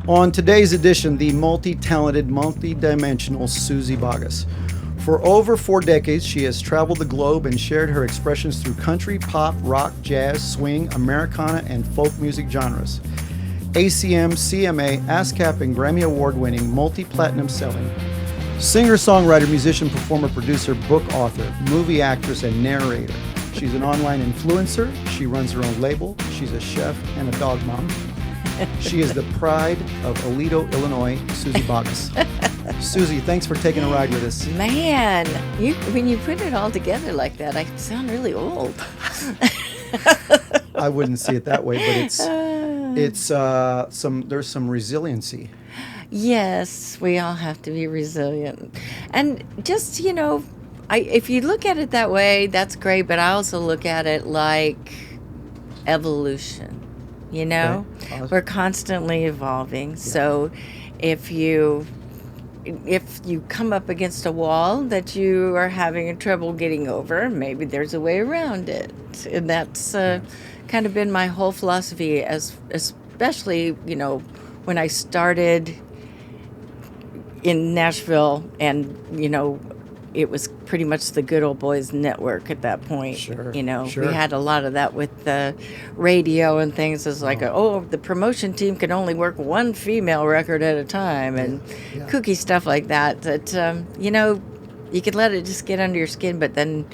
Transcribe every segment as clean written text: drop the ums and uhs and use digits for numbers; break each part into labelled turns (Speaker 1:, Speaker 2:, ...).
Speaker 1: On today's edition, the multi-talented, multi-dimensional SUZY Bogguss. For over 4 decades, she has traveled the globe and shared her expressions through country, pop, rock, jazz, swing, Americana, and folk music genres. ACM, CMA, ASCAP, and Grammy Award-winning, multi-platinum selling. Singer, songwriter, musician, performer, producer, book author, movie actress, and narrator. She's an online influencer. She runs her own label. She's a chef and a dog mom. She is the pride of Aledo, Illinois, SUZY Bogguss. Suzy, thanks for taking a ride with us.
Speaker 2: Man, when you put it all together like that, I sound really old.
Speaker 1: I wouldn't see it that way, but there's some resiliency.
Speaker 2: Yes, we all have to be resilient. And just, if you look at it that way, that's great, but I also look at it like evolution. Okay. We're constantly evolving. Yeah. So if you come up against a wall that you are having trouble getting over, maybe there's a way around it. And that's kind of been my whole philosophy, especially, when I started in Nashville and, it was pretty much the good old boys network at that point.
Speaker 1: Sure.
Speaker 2: We had a lot of that with the radio and things. It's like, the promotion team can only work one female record at a time, and kooky stuff like that. That you could let it just get under your skin, but then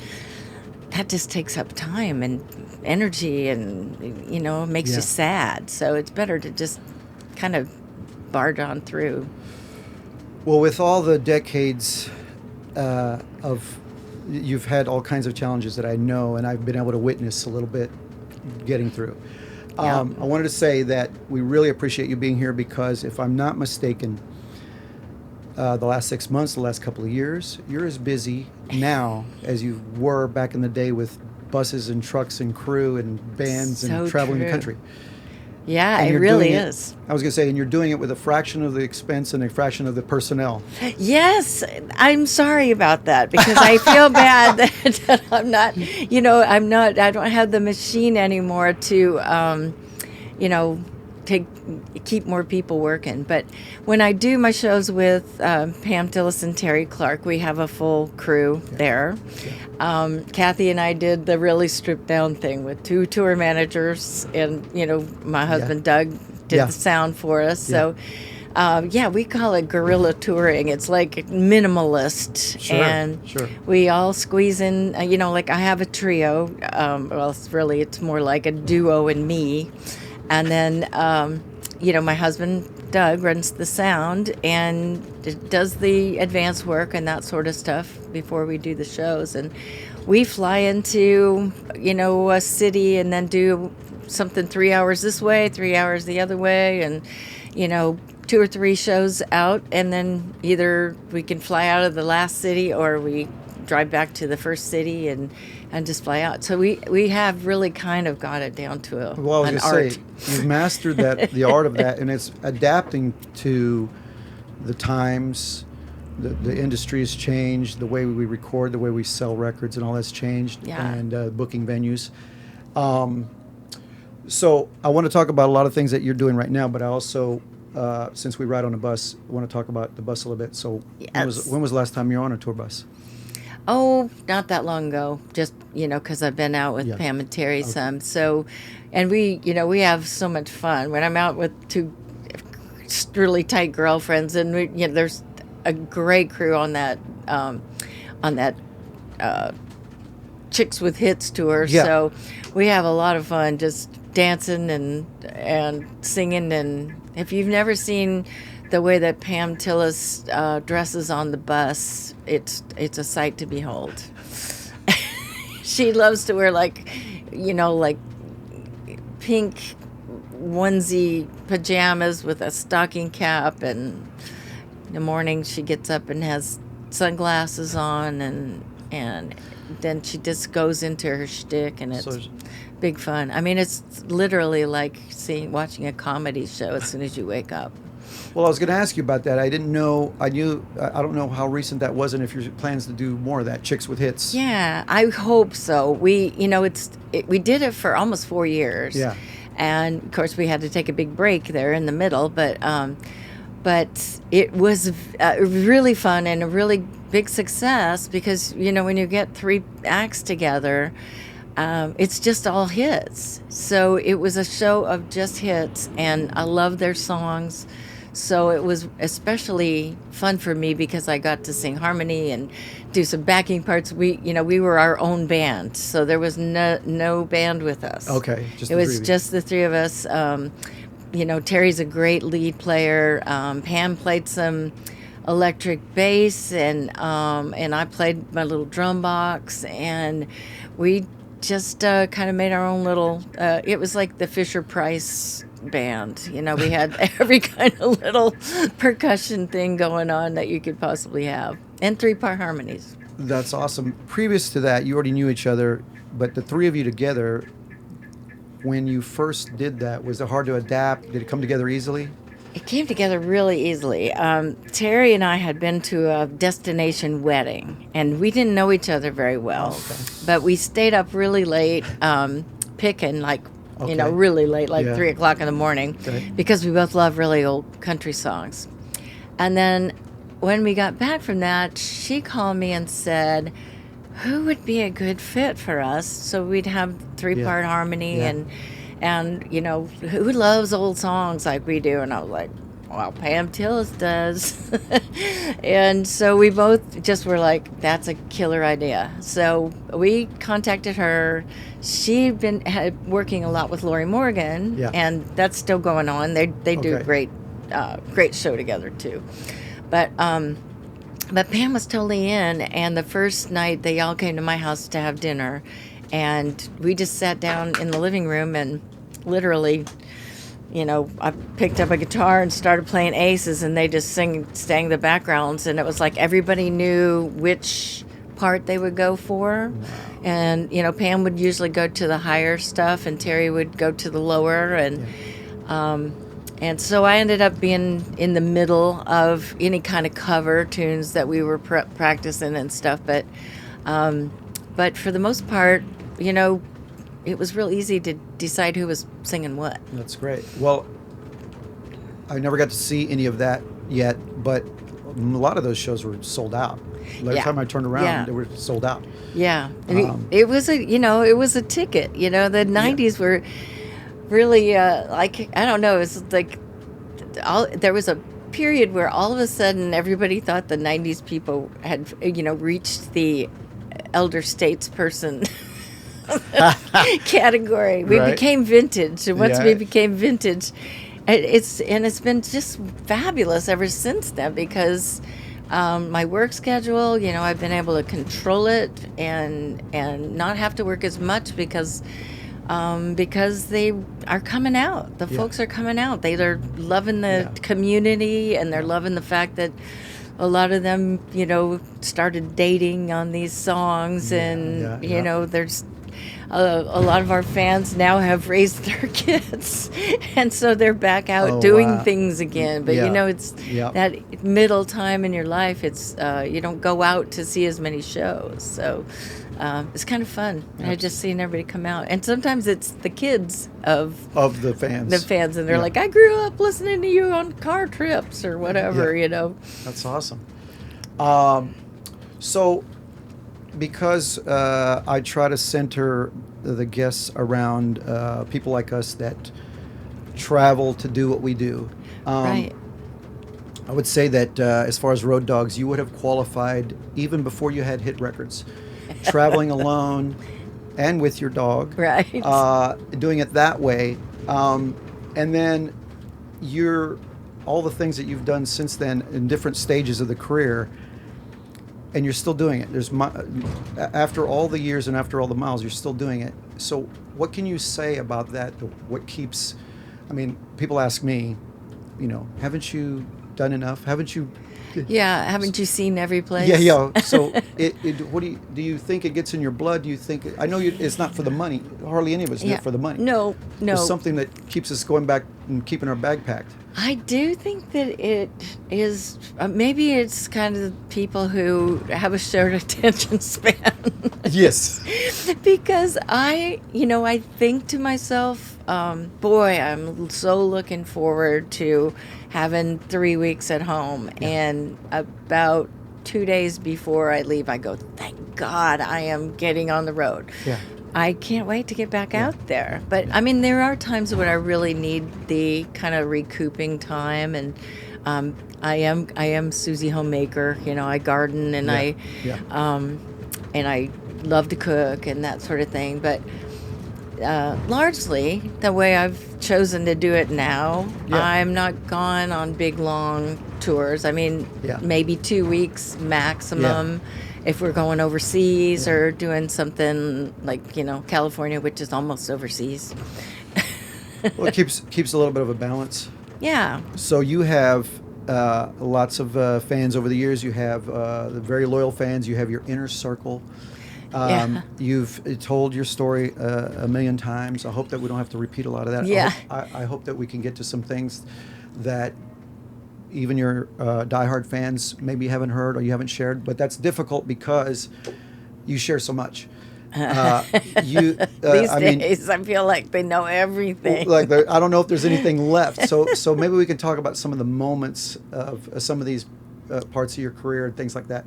Speaker 2: that just takes up time and energy, and makes you sad. So it's better to just kind of barge on through.
Speaker 1: Well, with all the decades you've had all kinds of challenges that I know, and I've been able to witness a little bit getting through. I wanted to say that we really appreciate you being here because, if I'm not mistaken, the last 6 months, the last couple of years, you're as busy now as you were back in the day with buses and trucks and crew and bands and traveling the country.
Speaker 2: Yeah, it really is.
Speaker 1: I was going to say, and you're doing it with a fraction of the expense and a fraction of the personnel.
Speaker 2: Yes, I'm sorry about that because I feel bad that I'm not, I don't have the machine anymore to, keep more people working. But when I do my shows with Pam Tillis and Terry Clark, we have a full crew there. Kathy and I did the really stripped down thing with 2 tour managers, and my husband Doug did the sound for us. So we call it guerrilla touring. It's like minimalist.
Speaker 1: Sure.
Speaker 2: We all squeeze in, like I have a trio. It's more like a duo and me. And then, my husband, Doug, runs the sound and does the advance work and that sort of stuff before we do the shows. And we fly into, a city and then do something 3 hours this way, 3 hours the other way, and, 2 or 3 shows out. And then either we can fly out of the last city or we drive back to the first city and just fly out. So we have really kind of got it down to an art.
Speaker 1: You've mastered the art of that, and it's adapting to the times. The industry has changed, the way we record, the way we sell records, and all that's changed, and booking venues. So I want to talk about a lot of things that you're doing right now, but I also, since we ride on a bus, I want to talk about the bus a little bit. So when was the last time you were on a tour bus?
Speaker 2: Oh, not that long ago. Just, because I've been out with Pam and Terry some. So, and we have so much fun. When I'm out with 2 really tight girlfriends, and there's a great crew on that Chicks with Hits tour. Yeah. So we have a lot of fun just dancing and singing. And if you've never seen the way that Pam Tillis dresses on the bus, it's a sight to behold. She loves to wear like pink onesie pajamas with a stocking cap, and in the morning she gets up and has sunglasses on, and then she just goes into her shtick, and it's big fun. I mean, it's literally like watching a comedy show as soon as you wake up.
Speaker 1: Well, I was going to ask you about that. I don't know how recent that was, and if your plans to do more of that, Chicks with Hits.
Speaker 2: Yeah, I hope so. We did it for almost 4 years.
Speaker 1: Yeah.
Speaker 2: And of course, we had to take a big break there in the middle, but it was really fun and a really big success because, you know, when you get 3 acts together, it's just all hits. So it was a show of just hits, and I love their songs. So it was especially fun for me because I got to sing harmony and do some backing parts. We were our own band, so there was no band with us.
Speaker 1: Okay, just
Speaker 2: it
Speaker 1: the
Speaker 2: was
Speaker 1: three of you.
Speaker 2: just the 3 of us. Terry's a great lead player. Pam played some electric bass, and I played my little drum box, and we just kind of made our own little. It was like the Fisher Price band. You know, we had every kind of little percussion thing going on that you could possibly have, and 3-part harmonies.
Speaker 1: That's awesome. Previous to that, you already knew each other, but the 3 of you together, when you first did that, was it hard to adapt? Did it come together easily?
Speaker 2: It came together really easily. Terry and I had been to a destination wedding, and we didn't know each other very well.
Speaker 1: Oh, okay.
Speaker 2: But we stayed up really late picking, like,
Speaker 1: Okay.
Speaker 2: really late, like
Speaker 1: Yeah.
Speaker 2: 3 o'clock in the morning,
Speaker 1: Okay.
Speaker 2: because we both love really old country songs. And then when we got back from that, she called me and said, who would be a good fit for us? So we'd have 3-part harmony,
Speaker 1: Yeah.
Speaker 2: and you know, who loves old songs like we do? And I was like, well, Pam Tillis does. And so we both just were like, that's a killer idea. So we contacted her. She'd been working a lot with Lori Morgan,
Speaker 1: Yeah.
Speaker 2: and that's still going on. They do
Speaker 1: Okay.
Speaker 2: great show together too. But Pam was totally in, and the first night they all came to my house to have dinner, and we just sat down in the living room and literally, you know, I picked up a guitar and started playing Aces, and they just sang the backgrounds, and it was like everybody knew which part they would go for.
Speaker 1: Wow.
Speaker 2: And, you know, Pam would usually go to the higher stuff, and Terry would go to the lower, and so I ended up being in the middle of any kind of cover tunes that we were practicing and stuff. But for the most part, you know, it was real easy to decide who was singing what.
Speaker 1: That's great. Well, I never got to see any of that yet, but a lot of those shows were sold out. By the
Speaker 2: Yeah.
Speaker 1: time I turned around,
Speaker 2: Yeah.
Speaker 1: they were sold out.
Speaker 2: Yeah,
Speaker 1: Um,
Speaker 2: it was a ticket. You know, the '90s were really like, I don't know. It was like there was a period where all of a sudden everybody thought the '90s people had, you know, reached the elder statesperson category. We
Speaker 1: Right.
Speaker 2: became vintage, and once
Speaker 1: Yeah.
Speaker 2: we became vintage, it's been just fabulous ever since then, because my work schedule, you know, I've been able to control it and not have to work as much because they are coming out. The
Speaker 1: Yeah.
Speaker 2: folks are coming out. They're loving the
Speaker 1: Yeah.
Speaker 2: community, and they're loving the fact that a lot of them, you know, started dating on these songs, and
Speaker 1: yeah.
Speaker 2: you know, there's a lot of our fans now have raised their kids, and so they're back out
Speaker 1: Oh,
Speaker 2: doing
Speaker 1: wow.
Speaker 2: things again. But
Speaker 1: Yeah.
Speaker 2: you know, it's
Speaker 1: Yeah.
Speaker 2: that middle time in your life. It's you don't go out to see as many shows, so it's kind of fun. I just seen everybody come out, and sometimes it's the kids of
Speaker 1: the fans.
Speaker 2: and they're
Speaker 1: Yeah.
Speaker 2: like, I grew up listening to you on car trips or whatever,
Speaker 1: Yeah.
Speaker 2: you know.
Speaker 1: That's awesome. So, because I try to center the guests around people like us that travel to do what we do,
Speaker 2: Right.
Speaker 1: I would say that as far as Road Dogs, you would have qualified even before you had hit records. Traveling alone and with your dog.
Speaker 2: Right.
Speaker 1: Doing it that way. And then all the things that you've done since then in different stages of the career, and you're still doing it. After all the years and after all the miles, you're still doing it. So what can you say about that? What keeps, I mean, people ask me, you know, haven't you done enough? Haven't you?
Speaker 2: Yeah, haven't you seen every place?
Speaker 1: Yeah. So, what do you think it gets in your blood? Do you think I know it's not for the money. Hardly any of us do it for the money.
Speaker 2: No.
Speaker 1: It's something that keeps us going back and keeping our bag packed.
Speaker 2: I do think that it is, maybe it's kind of the people who have a short attention span.
Speaker 1: Yes.
Speaker 2: Because I think to myself, boy, I'm so looking forward to having 3 weeks at home. And about 2 days before I leave, I go, thank God I am getting on the road.
Speaker 1: Yeah.
Speaker 2: I can't wait to get back out there. But I mean, there are times when I really need the kind of recouping time, and I am Susie homemaker. You know, I garden and and I love to cook and that sort of thing. But largely, the way I've chosen to do it now, I'm not gone on big long tours. I mean, maybe 2 weeks maximum. If we're going overseas or doing something like, you know, California, which is almost overseas.
Speaker 1: Well, it keeps a little bit of a balance.
Speaker 2: Yeah.
Speaker 1: So you have lots of fans over the years. You have the very loyal fans. You have your inner circle. You've told your story a million times. I hope that we don't have to repeat a lot of that.
Speaker 2: Yeah.
Speaker 1: I hope that we can get to some things that even your diehard fans maybe haven't heard or you haven't shared, but that's difficult because you share so much. These
Speaker 2: days, I feel like they know everything.
Speaker 1: Like I don't know if there's anything left. So maybe we can talk about some of the moments of some of these parts of your career and things like that.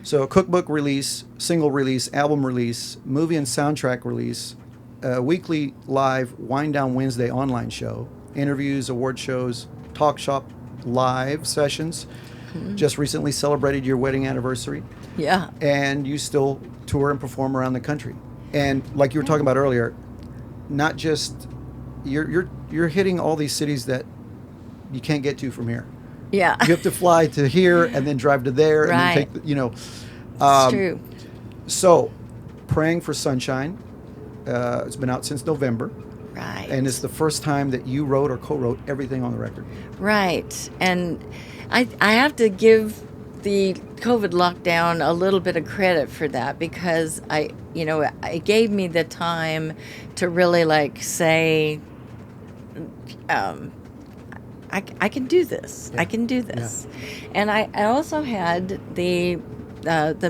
Speaker 1: So cookbook release, single release, album release, movie and soundtrack release, weekly live Wind Down Wednesday online show, interviews, award shows, talk shop live sessions. Just recently celebrated your wedding anniversary.
Speaker 2: Yeah.
Speaker 1: And you still tour and perform around the country. And like you were talking about earlier, not just you're hitting all these cities that you can't get to from here.
Speaker 2: Yeah.
Speaker 1: You have to fly to here and then drive to there and then take
Speaker 2: It's true.
Speaker 1: So, Praying for Sunshine, it's been out since November.
Speaker 2: Right.
Speaker 1: And it's the first time that you wrote or co-wrote everything on the record.
Speaker 2: Right. And I have to give the COVID lockdown a little bit of credit for that, because it gave me the time to really say, I can do this. I can do this. And I also had the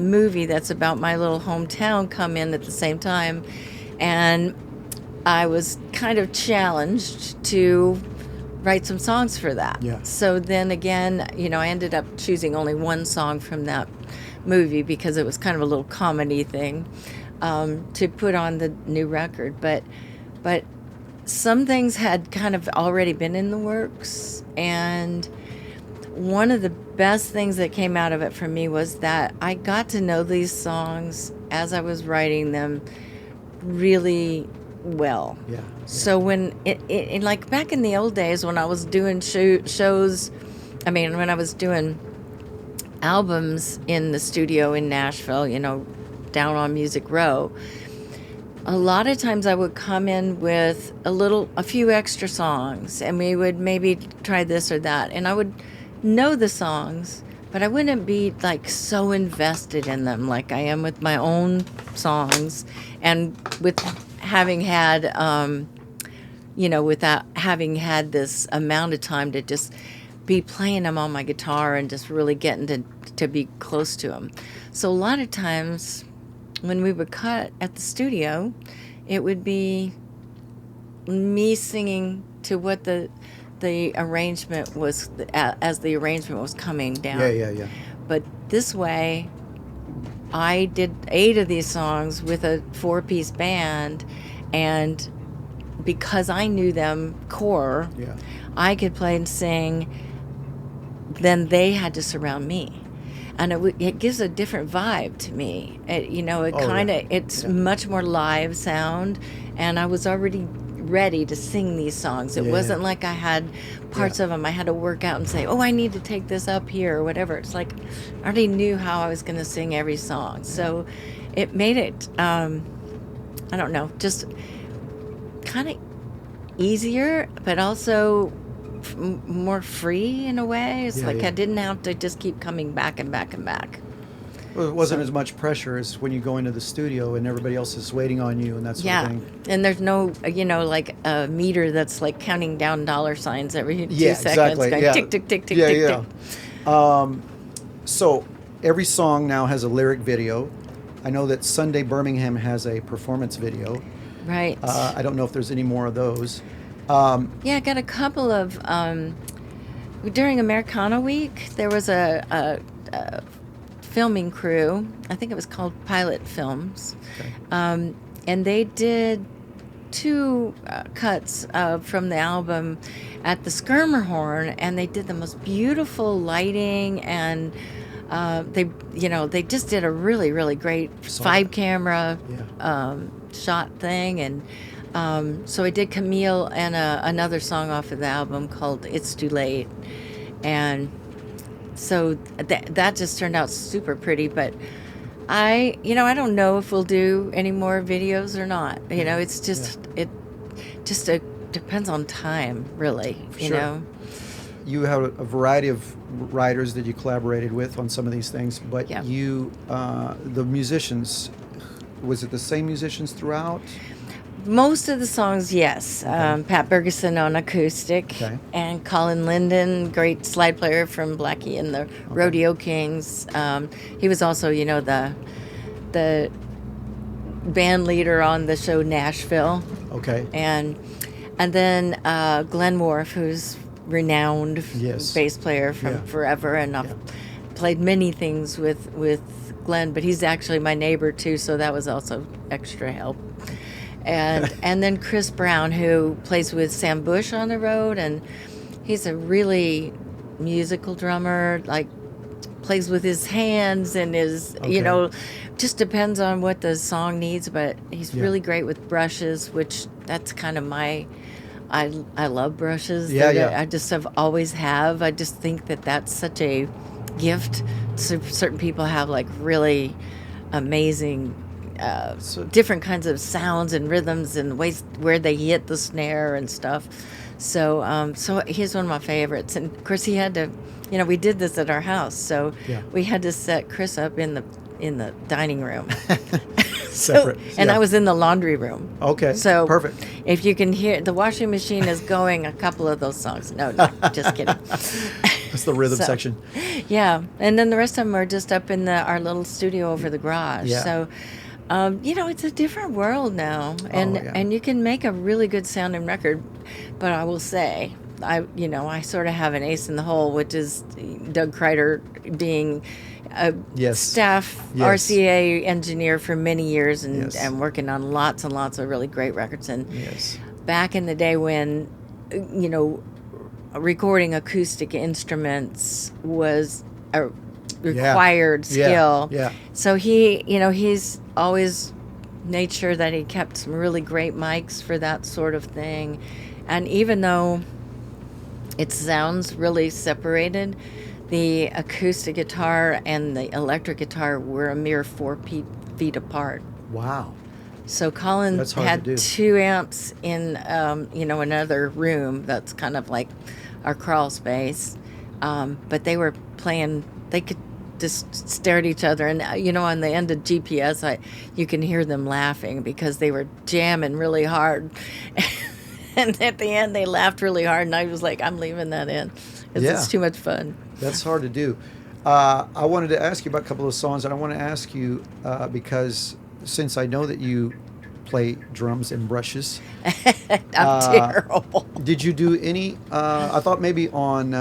Speaker 2: movie that's about my little hometown come in at the same time, and I was kind of challenged to write some songs for that.
Speaker 1: Yeah.
Speaker 2: So then again, I ended up choosing only one song from that movie because it was kind of a little comedy thing to put on the new record. But some things had kind of already been in the works, and one of the best things that came out of it for me was that I got to know these songs as I was writing them really well.
Speaker 1: Yeah.
Speaker 2: So when it like back in the old days when I was doing shows, when I was doing albums in the studio in Nashville, down on Music Row, a lot of times I would come in with a few extra songs, and we would maybe try this or that, and I would know the songs, but I wouldn't be so invested in them like I am with my own songs, and with having had, without having had this amount of time to just be playing them on my guitar and just really getting to be close to them. So a lot of times when we would cut at the studio, it would be me singing to what the arrangement was, as the arrangement was coming down.
Speaker 1: Yeah.
Speaker 2: But this way, I did 8 of these songs with a 4-piece band, and because I knew them core, I could play and sing. Then they had to surround me, and it gives a different vibe to me. It's much more live sound, and I was already ready to sing these songs. It wasn't like I had parts of them I had to work out and say, I need to take this up here or whatever. It's like I already knew how I was going to sing every song. So it made it, I don't know, just kind of easier, but also more free in a way. It's I didn't have to just keep coming back and back and back.
Speaker 1: Well, it wasn't as much pressure as when you go into the studio and everybody else is waiting on you and that sort of thing.
Speaker 2: And there's no, a meter that's counting down dollar signs every 2 seconds.
Speaker 1: Exactly.
Speaker 2: Going tick, tick, tick, tick, tick, tick.
Speaker 1: So every song now has a lyric video. I know that Sunday Birmingham has a performance video.
Speaker 2: Right.
Speaker 1: I don't know if there's any more of those.
Speaker 2: Yeah, I got a couple of during Americana Week. There was a filming crew. I think it was called Pilot Films,
Speaker 1: Okay.
Speaker 2: and they did two cuts from the album at the Skirmerhorn, and they did the most beautiful lighting, and they just did a really, really great
Speaker 1: Saw
Speaker 2: 5-camera
Speaker 1: Yeah.
Speaker 2: shot thing, and so I did Camille and another song off of the album called "It's Too Late," and so that just turned out super pretty. But I don't know if we'll do any more videos or not. It's just it just depends on time, really.
Speaker 1: Sure. You have a variety of writers that you collaborated with on some of these things, but
Speaker 2: Yeah.
Speaker 1: the musicians, was it the same musicians throughout?
Speaker 2: Most of the songs, yes. Pat Bergeson on acoustic,
Speaker 1: Okay.
Speaker 2: and Colin Linden, great slide player from Blackie and the Rodeo Kings. He was also, the band leader on the show Nashville,
Speaker 1: Okay.
Speaker 2: and then Glenn Worf, who's renowned
Speaker 1: Yes.
Speaker 2: bass player from
Speaker 1: Yeah.
Speaker 2: forever, and I've played many things with Glenn, but he's actually my neighbor too, so that was also extra help. And then Chris Brown, who plays with Sam Bush on the road, and he's a really musical drummer, like plays with his hands and is, just depends on what the song needs, but he's really great with brushes, which that's kind of I love brushes. I just always have. I just think that that's such a gift. So certain people have like really amazing different kinds of sounds and rhythms and ways where they hit the snare and stuff. So he's one of my favorites. And of course he had to, we did this at our house, so we had to set Chris up in the dining room.
Speaker 1: Separate.
Speaker 2: And I was in the laundry room.
Speaker 1: Okay.
Speaker 2: So
Speaker 1: perfect.
Speaker 2: If you can hear, the washing machine is going a couple of those songs. No, just kidding.
Speaker 1: That's the rhythm section.
Speaker 2: Yeah, and then the rest of them are just up in our little studio over the garage.
Speaker 1: Yeah.
Speaker 2: So, it's a different world now, and you can make a really good sounding record. But I will say, I sort of have an ace in the hole, which is Doug Kreider being a staff RCA engineer for many years and working on lots and lots of really great records. And back in the day when, recording acoustic instruments was a required skill.
Speaker 1: Yeah.
Speaker 2: So he's always made sure that he kept some really great mics for that sort of thing. And even though it sounds really separated, the acoustic guitar and the electric guitar were a mere 4 feet apart.
Speaker 1: Wow.
Speaker 2: So Colin had 2 amps in, another room that's kind of like our crawl space. But they were playing, they could just stare at each other. And, on the end of GPS, you can hear them laughing because they were jamming really hard. And at the end, they laughed really hard. And I was like, I'm leaving that in. It's too much fun.
Speaker 1: That's hard to do. I wanted to ask you about a couple of songs, and I want to ask you because since I know that you play drums and brushes,
Speaker 2: I'm terrible.
Speaker 1: Did you do any? I thought maybe on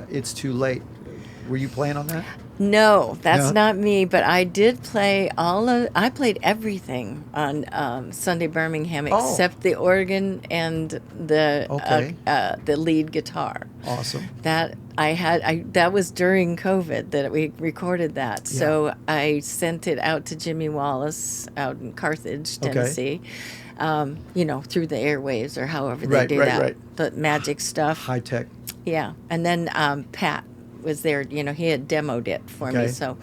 Speaker 1: "It's Too Late." Were you playing on that?
Speaker 2: No, that's not me. But I did play I played everything on Sunday Birmingham except the organ and the lead guitar.
Speaker 1: Awesome.
Speaker 2: That that was during COVID that we recorded that. So I sent it out to Jimmy Wallace out in Carthage, Tennessee. Through the airwaves or however they do that. Right. The magic stuff.
Speaker 1: High tech.
Speaker 2: Yeah, and then Pat was there. He had demoed it for me. So,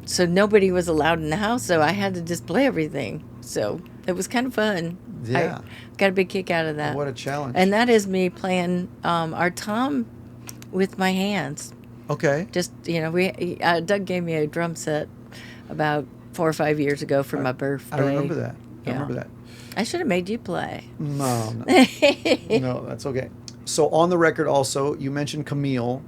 Speaker 2: so nobody was allowed in the house. So I had to just play everything. So it was kind of fun.
Speaker 1: Yeah,
Speaker 2: I got a big kick out of that.
Speaker 1: What a challenge!
Speaker 2: And that is me playing our tom with my hands.
Speaker 1: Okay.
Speaker 2: Just Doug gave me a drum set about 4 or 5 years ago for my birthday.
Speaker 1: I remember that. I remember that.
Speaker 2: I should have made you play.
Speaker 1: No, that's okay. So on the record also, you mentioned Camille,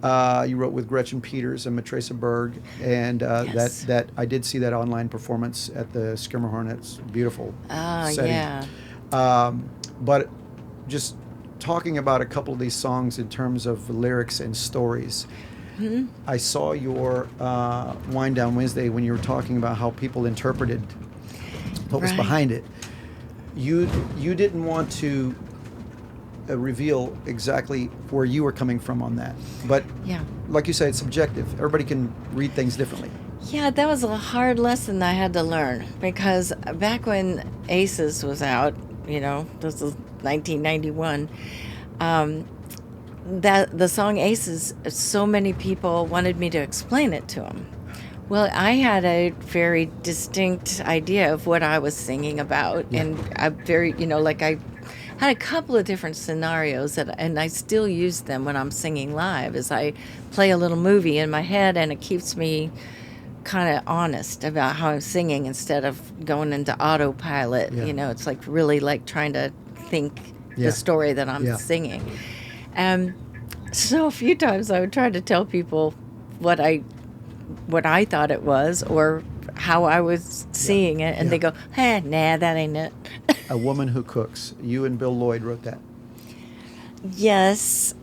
Speaker 1: You wrote with Gretchen Peters and Matresa Berg, and
Speaker 2: Yes.
Speaker 1: that I did see that online performance at the Skimmerhorn. It's beautiful
Speaker 2: Ah,
Speaker 1: setting.
Speaker 2: yeah.
Speaker 1: But just talking about a couple of these songs in terms of lyrics and stories. I saw your Wind Down Wednesday when you were talking about how people interpreted what was
Speaker 2: Right.
Speaker 1: behind it. You didn't want to reveal exactly where you were coming from on that, but
Speaker 2: Yeah.
Speaker 1: like you say, it's subjective. Everybody can read things differently.
Speaker 2: Yeah, that was a hard lesson I had to learn because back when Aces was out, this was 1991, that the song Aces, so many people wanted me to explain it to them. Well, I had a very distinct idea of what I was singing about,
Speaker 1: Yeah.
Speaker 2: and I I had a couple of different scenarios and I still use them when I'm singing live. As I play a little movie in my head, and it keeps me kind of honest about how I'm singing instead of going into autopilot.
Speaker 1: Yeah.
Speaker 2: It's like really like trying to think
Speaker 1: Yeah.
Speaker 2: the story that I'm
Speaker 1: Yeah.
Speaker 2: singing. So a few times I would try to tell people what I thought it was or how I was seeing it, and
Speaker 1: Yeah.
Speaker 2: they go, nah, that ain't it.
Speaker 1: A Woman Who Cooks. You and Bill Lloyd wrote that.
Speaker 2: Yes,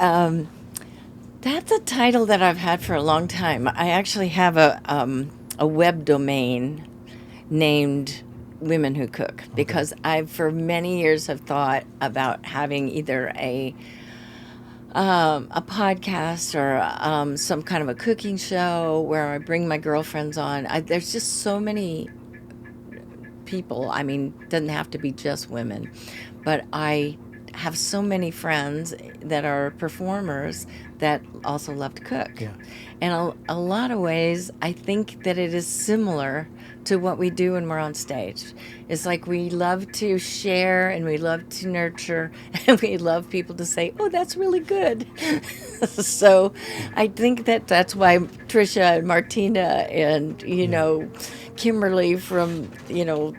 Speaker 2: that's a title that I've had for a long time. I actually have a web domain named Women Who Cook because I, for many years, have thought about having either a podcast or some kind of a cooking show where I bring my girlfriends on. There's just so many people. I mean, doesn't have to be just women, but I have so many friends that are performers that also love to cook.
Speaker 1: Yeah.
Speaker 2: And a lot of ways, I think that it is similar to what we do when we're on stage. It's like we love to share and we love to nurture and we love people to say, oh, that's really good. So I think that's why Trisha and Martina and, Kimberly from, Little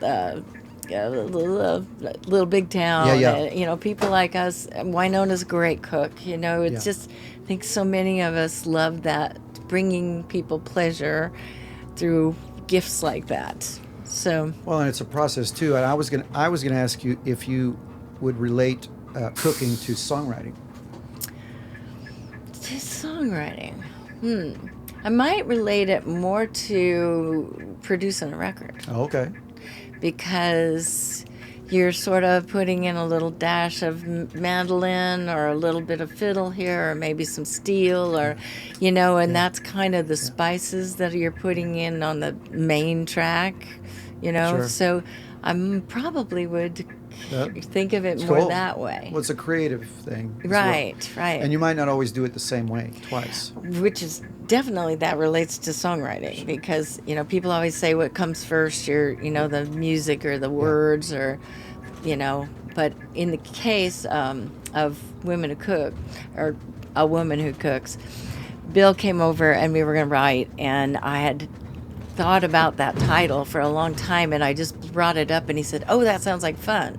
Speaker 2: Big Town,
Speaker 1: Yeah.
Speaker 2: and, people like us. Winona's a great cook. It's
Speaker 1: Yeah.
Speaker 2: just, I think so many of us love that, bringing people pleasure through gifts like that. So,
Speaker 1: Well, and it's a process too. And I was gonna ask you if you would relate cooking to songwriting.
Speaker 2: to songwriting, I might relate it more to producing a record
Speaker 1: Oh, okay.
Speaker 2: because you're sort of putting in a little dash of mandolin or a little bit of fiddle here or maybe some steel or, and that's kind of the spices that you're putting in on the main track,
Speaker 1: Sure.
Speaker 2: So I probably would think of it
Speaker 1: It's
Speaker 2: more
Speaker 1: cool.
Speaker 2: that way.
Speaker 1: Well, it's a creative thing. as well.
Speaker 2: Right.
Speaker 1: And you might not always do it the same way twice.
Speaker 2: Which is definitely that relates to songwriting because people always say what comes first, the music or the words or but in the case of Women Who Cook or A Woman Who Cooks, Bill came over and we were going to write, and I had thought about that title for a long time, and I just brought it up and he said, oh, that sounds like fun.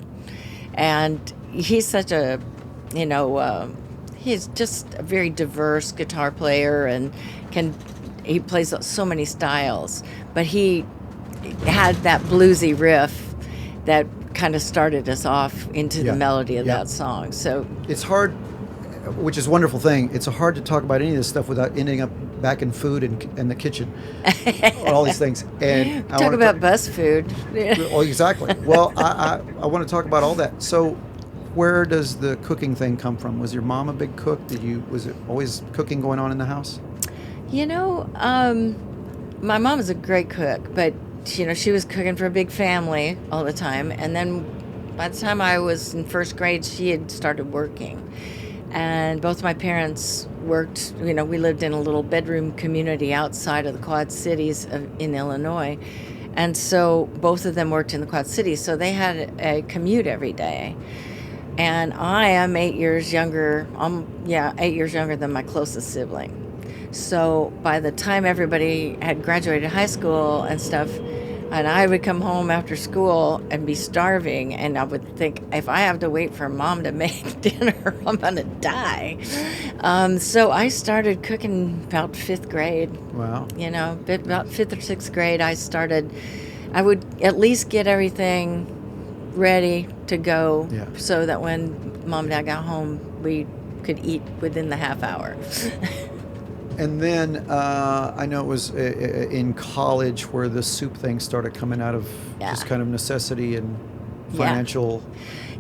Speaker 2: And he's such a he's just a very diverse guitar player and he plays so many styles, but he had that bluesy riff that kind of started us off into
Speaker 1: Yeah.
Speaker 2: the melody of
Speaker 1: Yeah.
Speaker 2: that song. So
Speaker 1: It's hard, which is a wonderful thing. It's hard to talk about any of this stuff without ending up back in food and the kitchen, all these things. And I
Speaker 2: talk
Speaker 1: wanna
Speaker 2: about bus food.
Speaker 1: Oh, exactly. Well, I want to talk about all that. So, where does the cooking thing come from? Was your mom a big cook? Was it always cooking going on in the house?
Speaker 2: My mom is a great cook, but she was cooking for a big family all the time. And then by the time I was in first grade, she had started working. And both my parents worked, we lived in a little bedroom community outside of the Quad Cities in Illinois. And so both of them worked in the Quad Cities, so they had a commute every day. And I am 8 years younger. 8 years younger than my closest sibling. So by the time everybody had graduated high school and stuff, And I would come home after school and be starving, and I would think, if I have to wait for Mom to make dinner, I'm gonna die. So I started cooking about 5th grade.
Speaker 1: Wow.
Speaker 2: You know, about 5th or 6th grade, I would at least get everything ready to go,
Speaker 1: Yeah.
Speaker 2: so that when Mom and Dad got home, we could eat within the half hour.
Speaker 1: And then I know it was in college where the soup thing started coming out of just kind of necessity and financial.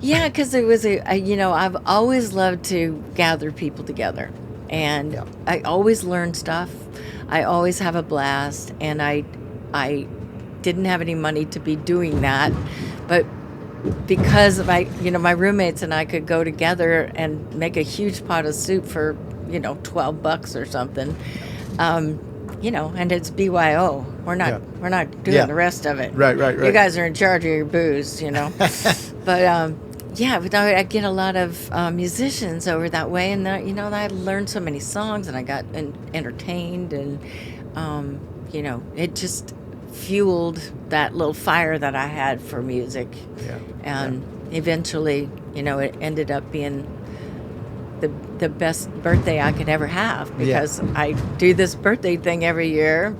Speaker 2: Yeah, because it was I've always loved to gather people together, and I always learn stuff. I always have a blast, and I didn't have any money to be doing that, but because of my roommates and I could go together and make a huge pot of soup for $12 or something, and it's BYO. We're not doing the rest of it.
Speaker 1: Right.
Speaker 2: You guys are in charge of your booze, But I get a lot of musicians over that way, and I learned so many songs, and I got entertained, and it just fueled that little fire that I had for music. And eventually, it ended up being the best birthday I could ever have, because I do this birthday thing every year,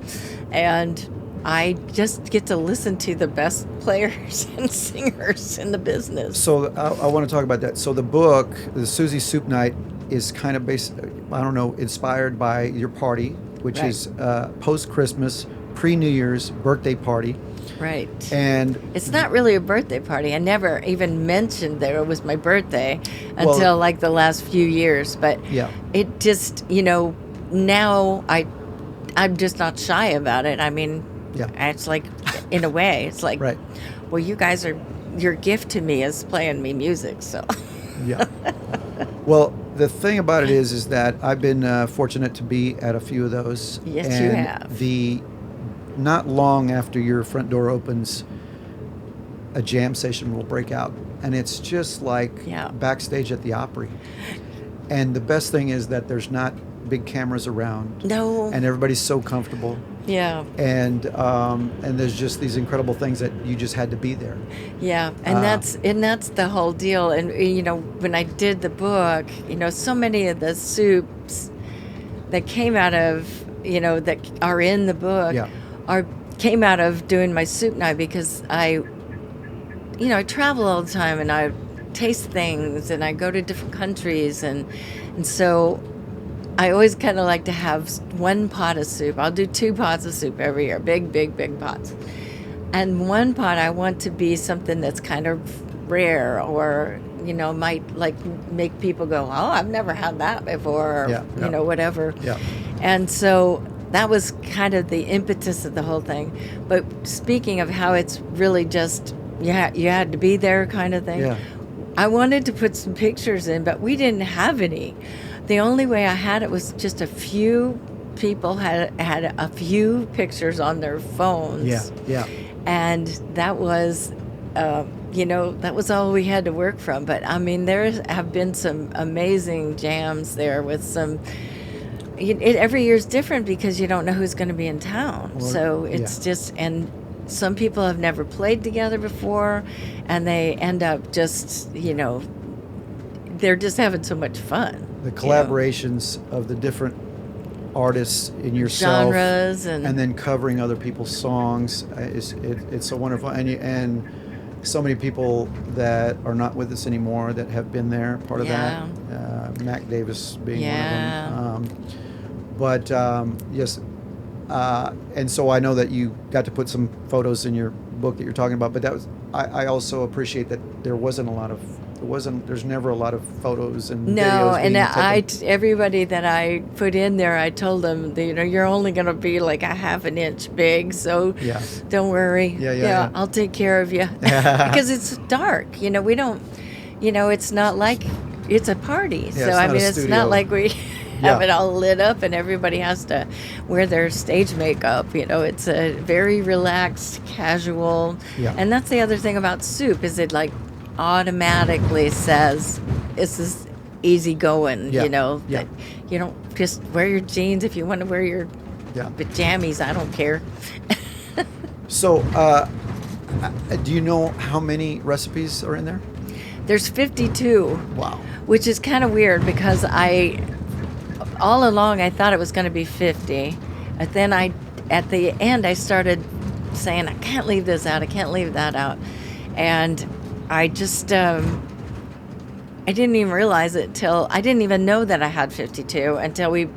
Speaker 2: and I just get to listen to the best players and singers in the business.
Speaker 1: So I want to talk about that. So the book, the Suzy Soup Night, is kind of inspired by your party, which is post-Christmas, pre-New Year's birthday party.
Speaker 2: Right.
Speaker 1: And
Speaker 2: it's not really a birthday party. I never even mentioned that it was my birthday until like the last few years. But it just, now I'm just not shy about it. I mean, it's like, in a way, it's like, well, you guys your gift to me is playing me music. So. Well,
Speaker 1: the thing about it is that I've been fortunate to be at a few of those.
Speaker 2: Yes,
Speaker 1: and
Speaker 2: you have.
Speaker 1: Not long after your front door opens, a jam session will break out, and it's just like backstage at the Opry. And the best thing is that there's not big cameras around.
Speaker 2: No.
Speaker 1: And everybody's so comfortable.
Speaker 2: Yeah.
Speaker 1: And there's just these incredible things that you just had to be there.
Speaker 2: Yeah, and that's the whole deal. And when I did the book, so many of the soups that came out of that are in the book came out of doing my soup night, because I travel all the time, and I taste things, and I go to different countries, and so I always kind of like to have one pot of soup. I'll do 2 pots of soup every year, big pots. And one pot I want to be something that's kind of rare, or might like make people go, oh, I've never had that before, or whatever. And so that was kind of the impetus of the whole thing. But speaking of how it's really just you had to be there kind of thing, I wanted to put some pictures in, but we didn't have any. The only way I had it was just a few people had a few pictures on their phones. And that was that was all we had to work from. But I mean, there have been some amazing jams there with some. Every year's different, because you don't know who's going to be in town. So it's just, and some people have never played together before, and they end up just, they're just having so much fun.
Speaker 1: The collaborations of the different artists in yourself,
Speaker 2: genres, and
Speaker 1: then covering other people's songs, it's so wonderful. And so many people that are not with us anymore that have been there, part of that. Mac Davis being one of them. But yes, and so I know that you got to put some photos in your book that you're talking about. But that was I also appreciate that there's never a lot of photos and videos being taken.
Speaker 2: Everybody that I put in there, I told them that, you're only going to be like a half an inch big, so don't worry. I'll take care of you. Because it's dark. We don't. It's not like it's a party. So I mean, it's not like we have it all lit up and everybody has to wear their stage makeup. It's a very relaxed, casual. And that's the other thing about soup, is it like automatically says this is easy going. That you don't just wear your jeans if you want to wear your pajamas. I don't care.
Speaker 1: So, do you know how many recipes are in there?
Speaker 2: There's 52.
Speaker 1: Wow.
Speaker 2: Which is kind of weird because all along I thought it was going to be 50. And then at the end, I started saying, I can't leave this out. I can't leave that out. And I just, I didn't even realize it I didn't even know that I had 52 until we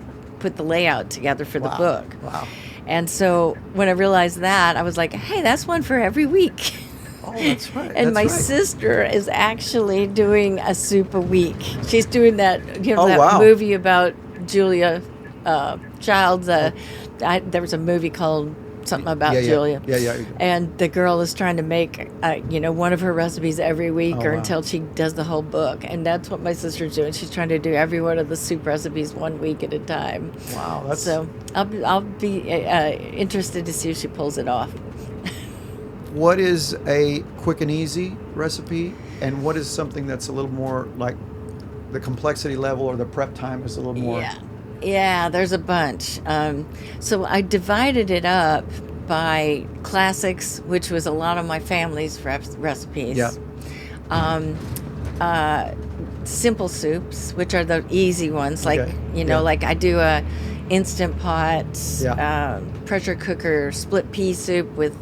Speaker 2: put the layout together for the book.
Speaker 1: Wow.
Speaker 2: And so when I realized that, I was like, hey, that's one for every week.
Speaker 1: Oh, that's right.
Speaker 2: And my sister is actually doing a soup a week. She's doing that, that movie about Julia Childs. There was a movie called something about Julia.
Speaker 1: Yeah.
Speaker 2: And the girl is trying to make, one of her recipes every week until she does the whole book. And that's what my sister's doing. She's trying to do every one of the soup recipes 1 week at a time.
Speaker 1: Wow.
Speaker 2: So I'll be interested to see if she pulls it off.
Speaker 1: What is a quick and easy recipe, and what is something that's a little more like the complexity level or the prep time is a little more?
Speaker 2: Yeah, there's a bunch. So I divided it up by classics, which was a lot of my family's recipes.
Speaker 1: Yeah.
Speaker 2: Simple soups, which are the easy ones, like like I do a Instant Pot, pressure cooker, split pea soup with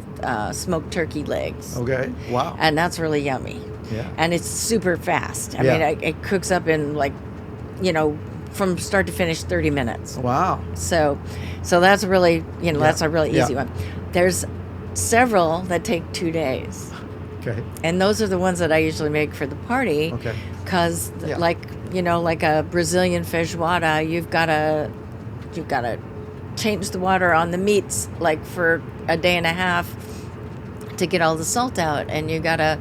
Speaker 2: smoked turkey legs.
Speaker 1: Okay. Wow.
Speaker 2: And that's really yummy.
Speaker 1: Yeah.
Speaker 2: And it's super fast. I mean, it cooks up in from start to finish 30 minutes.
Speaker 1: Wow.
Speaker 2: So that's really, that's a really easy one. There's several that take 2 days.
Speaker 1: Okay.
Speaker 2: And those are the ones that I usually make for the party.
Speaker 1: Okay.
Speaker 2: Because like a Brazilian feijoada, you've got to change the water on the meats like for a day and a half to get all the salt out, and you gotta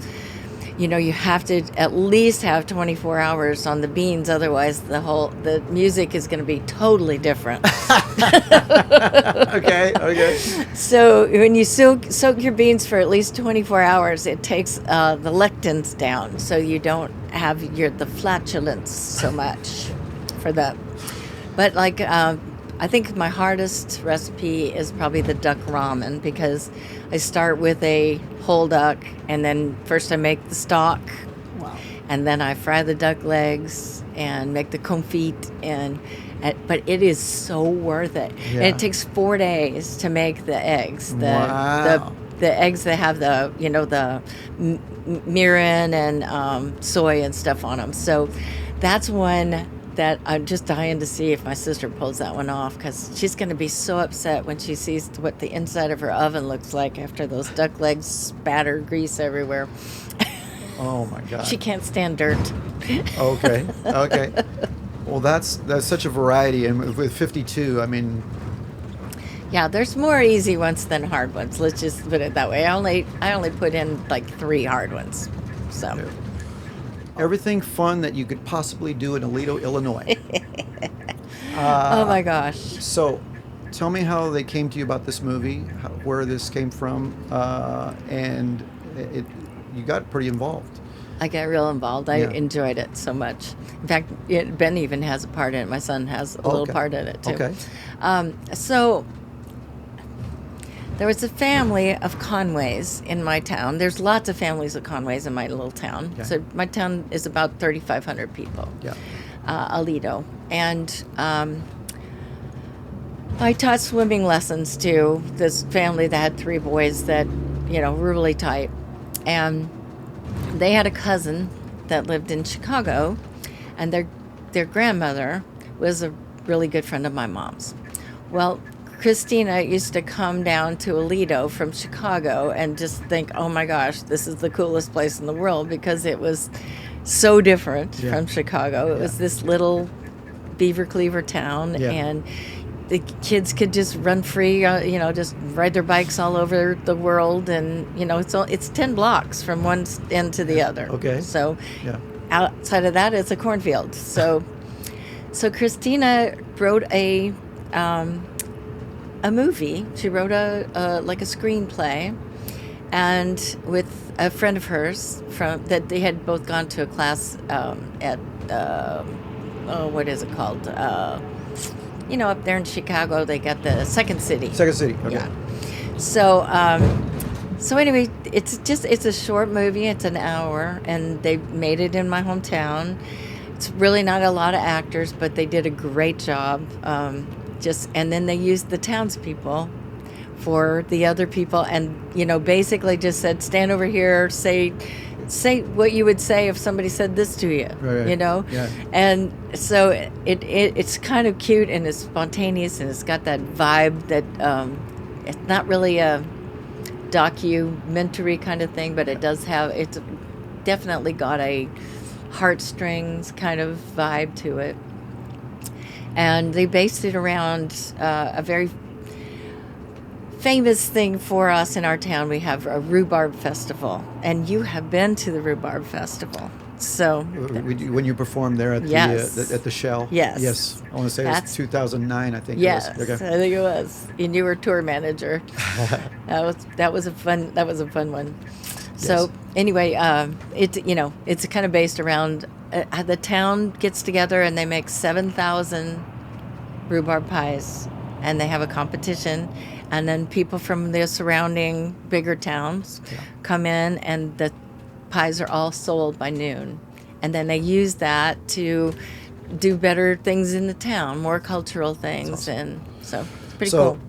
Speaker 2: you have to at least have 24 hours on the beans, otherwise the music is going to be totally different.
Speaker 1: Okay.
Speaker 2: So when you soak your beans for at least 24 hours, it takes the lectins down, so you don't have the flatulence so much for that. But I think my hardest recipe is probably the duck ramen, because I start with a whole duck, and then first I make the stock.
Speaker 1: Wow.
Speaker 2: And then I fry the duck legs and make the confit, but it is so worth it.
Speaker 1: Yeah.
Speaker 2: And it takes 4 days to make the eggs.
Speaker 1: Wow.
Speaker 2: The eggs that have the mirin and soy and stuff on them. So that's one that I'm just dying to see if my sister pulls that one off, because she's going to be so upset when she sees what the inside of her oven looks like after those duck legs spatter grease everywhere.
Speaker 1: Oh my God.
Speaker 2: She can't stand dirt.
Speaker 1: Okay. Well, that's such a variety, and with 52, I mean.
Speaker 2: Yeah, there's more easy ones than hard ones. Let's just put it that way. I only put in like 3 hard ones. So.
Speaker 1: Yeah. Everything fun that you could possibly do in Aledo, Illinois.
Speaker 2: Oh my gosh.
Speaker 1: So, tell me how they came to you about this movie, where this came from, and you got pretty involved.
Speaker 2: I got real involved. I enjoyed it so much. In fact, Ben even has a part in it. My son has a little part in it too.
Speaker 1: Okay.
Speaker 2: So there was a family of Conways in my town. There's lots of families of Conways in my little town.
Speaker 1: Okay.
Speaker 2: So my town is about 3,500 people.
Speaker 1: Yeah.
Speaker 2: Aledo. And I taught swimming lessons to this family that had 3 boys that, were really tight. And they had a cousin that lived in Chicago, and their grandmother was a really good friend of my mom's. Well, Christina used to come down to Aledo from Chicago and just think, oh my gosh, this is the coolest place in the world, because it was so different from Chicago. It was this little beaver cleaver town, and the kids could just run free, just ride their bikes all over the world, and it's 10 blocks from one end to the other.
Speaker 1: Okay.
Speaker 2: So outside of that, it's a cornfield. So Christina wrote a movie. She wrote a screenplay, and with a friend of hers that they had both gone to a class at what is it called? Up there in Chicago, they got the Second City.
Speaker 1: Okay.
Speaker 2: Yeah. So So anyway, it's a short movie. It's an hour, and they made it in my hometown. It's really not a lot of actors, but they did a great job. And then they used the townspeople for the other people, and basically just said, stand over here, say what you would say if somebody said this to you.
Speaker 1: Right. Yeah.
Speaker 2: And so it's kind of cute, and it's spontaneous, and it's got that vibe that it's not really a documentary kind of thing, but it's definitely got a heartstrings kind of vibe to it. And they based it around a very famous thing for us in our town. We have a rhubarb festival, and you have been to the rhubarb festival. So
Speaker 1: when you performed there at the Shell.
Speaker 2: Yes.
Speaker 1: I want to say it was 2009. I think.
Speaker 2: Yes,
Speaker 1: it was. Okay.
Speaker 2: I think it was. And you were tour manager. that was a fun one. So anyway, it's kind of based around the town gets together and they make 7,000 rhubarb pies, and they have a competition, and then people from the surrounding bigger towns come in, and the pies are all sold by noon, and then they use that to do better things in the town, more cultural things. Awesome. And so it's pretty cool.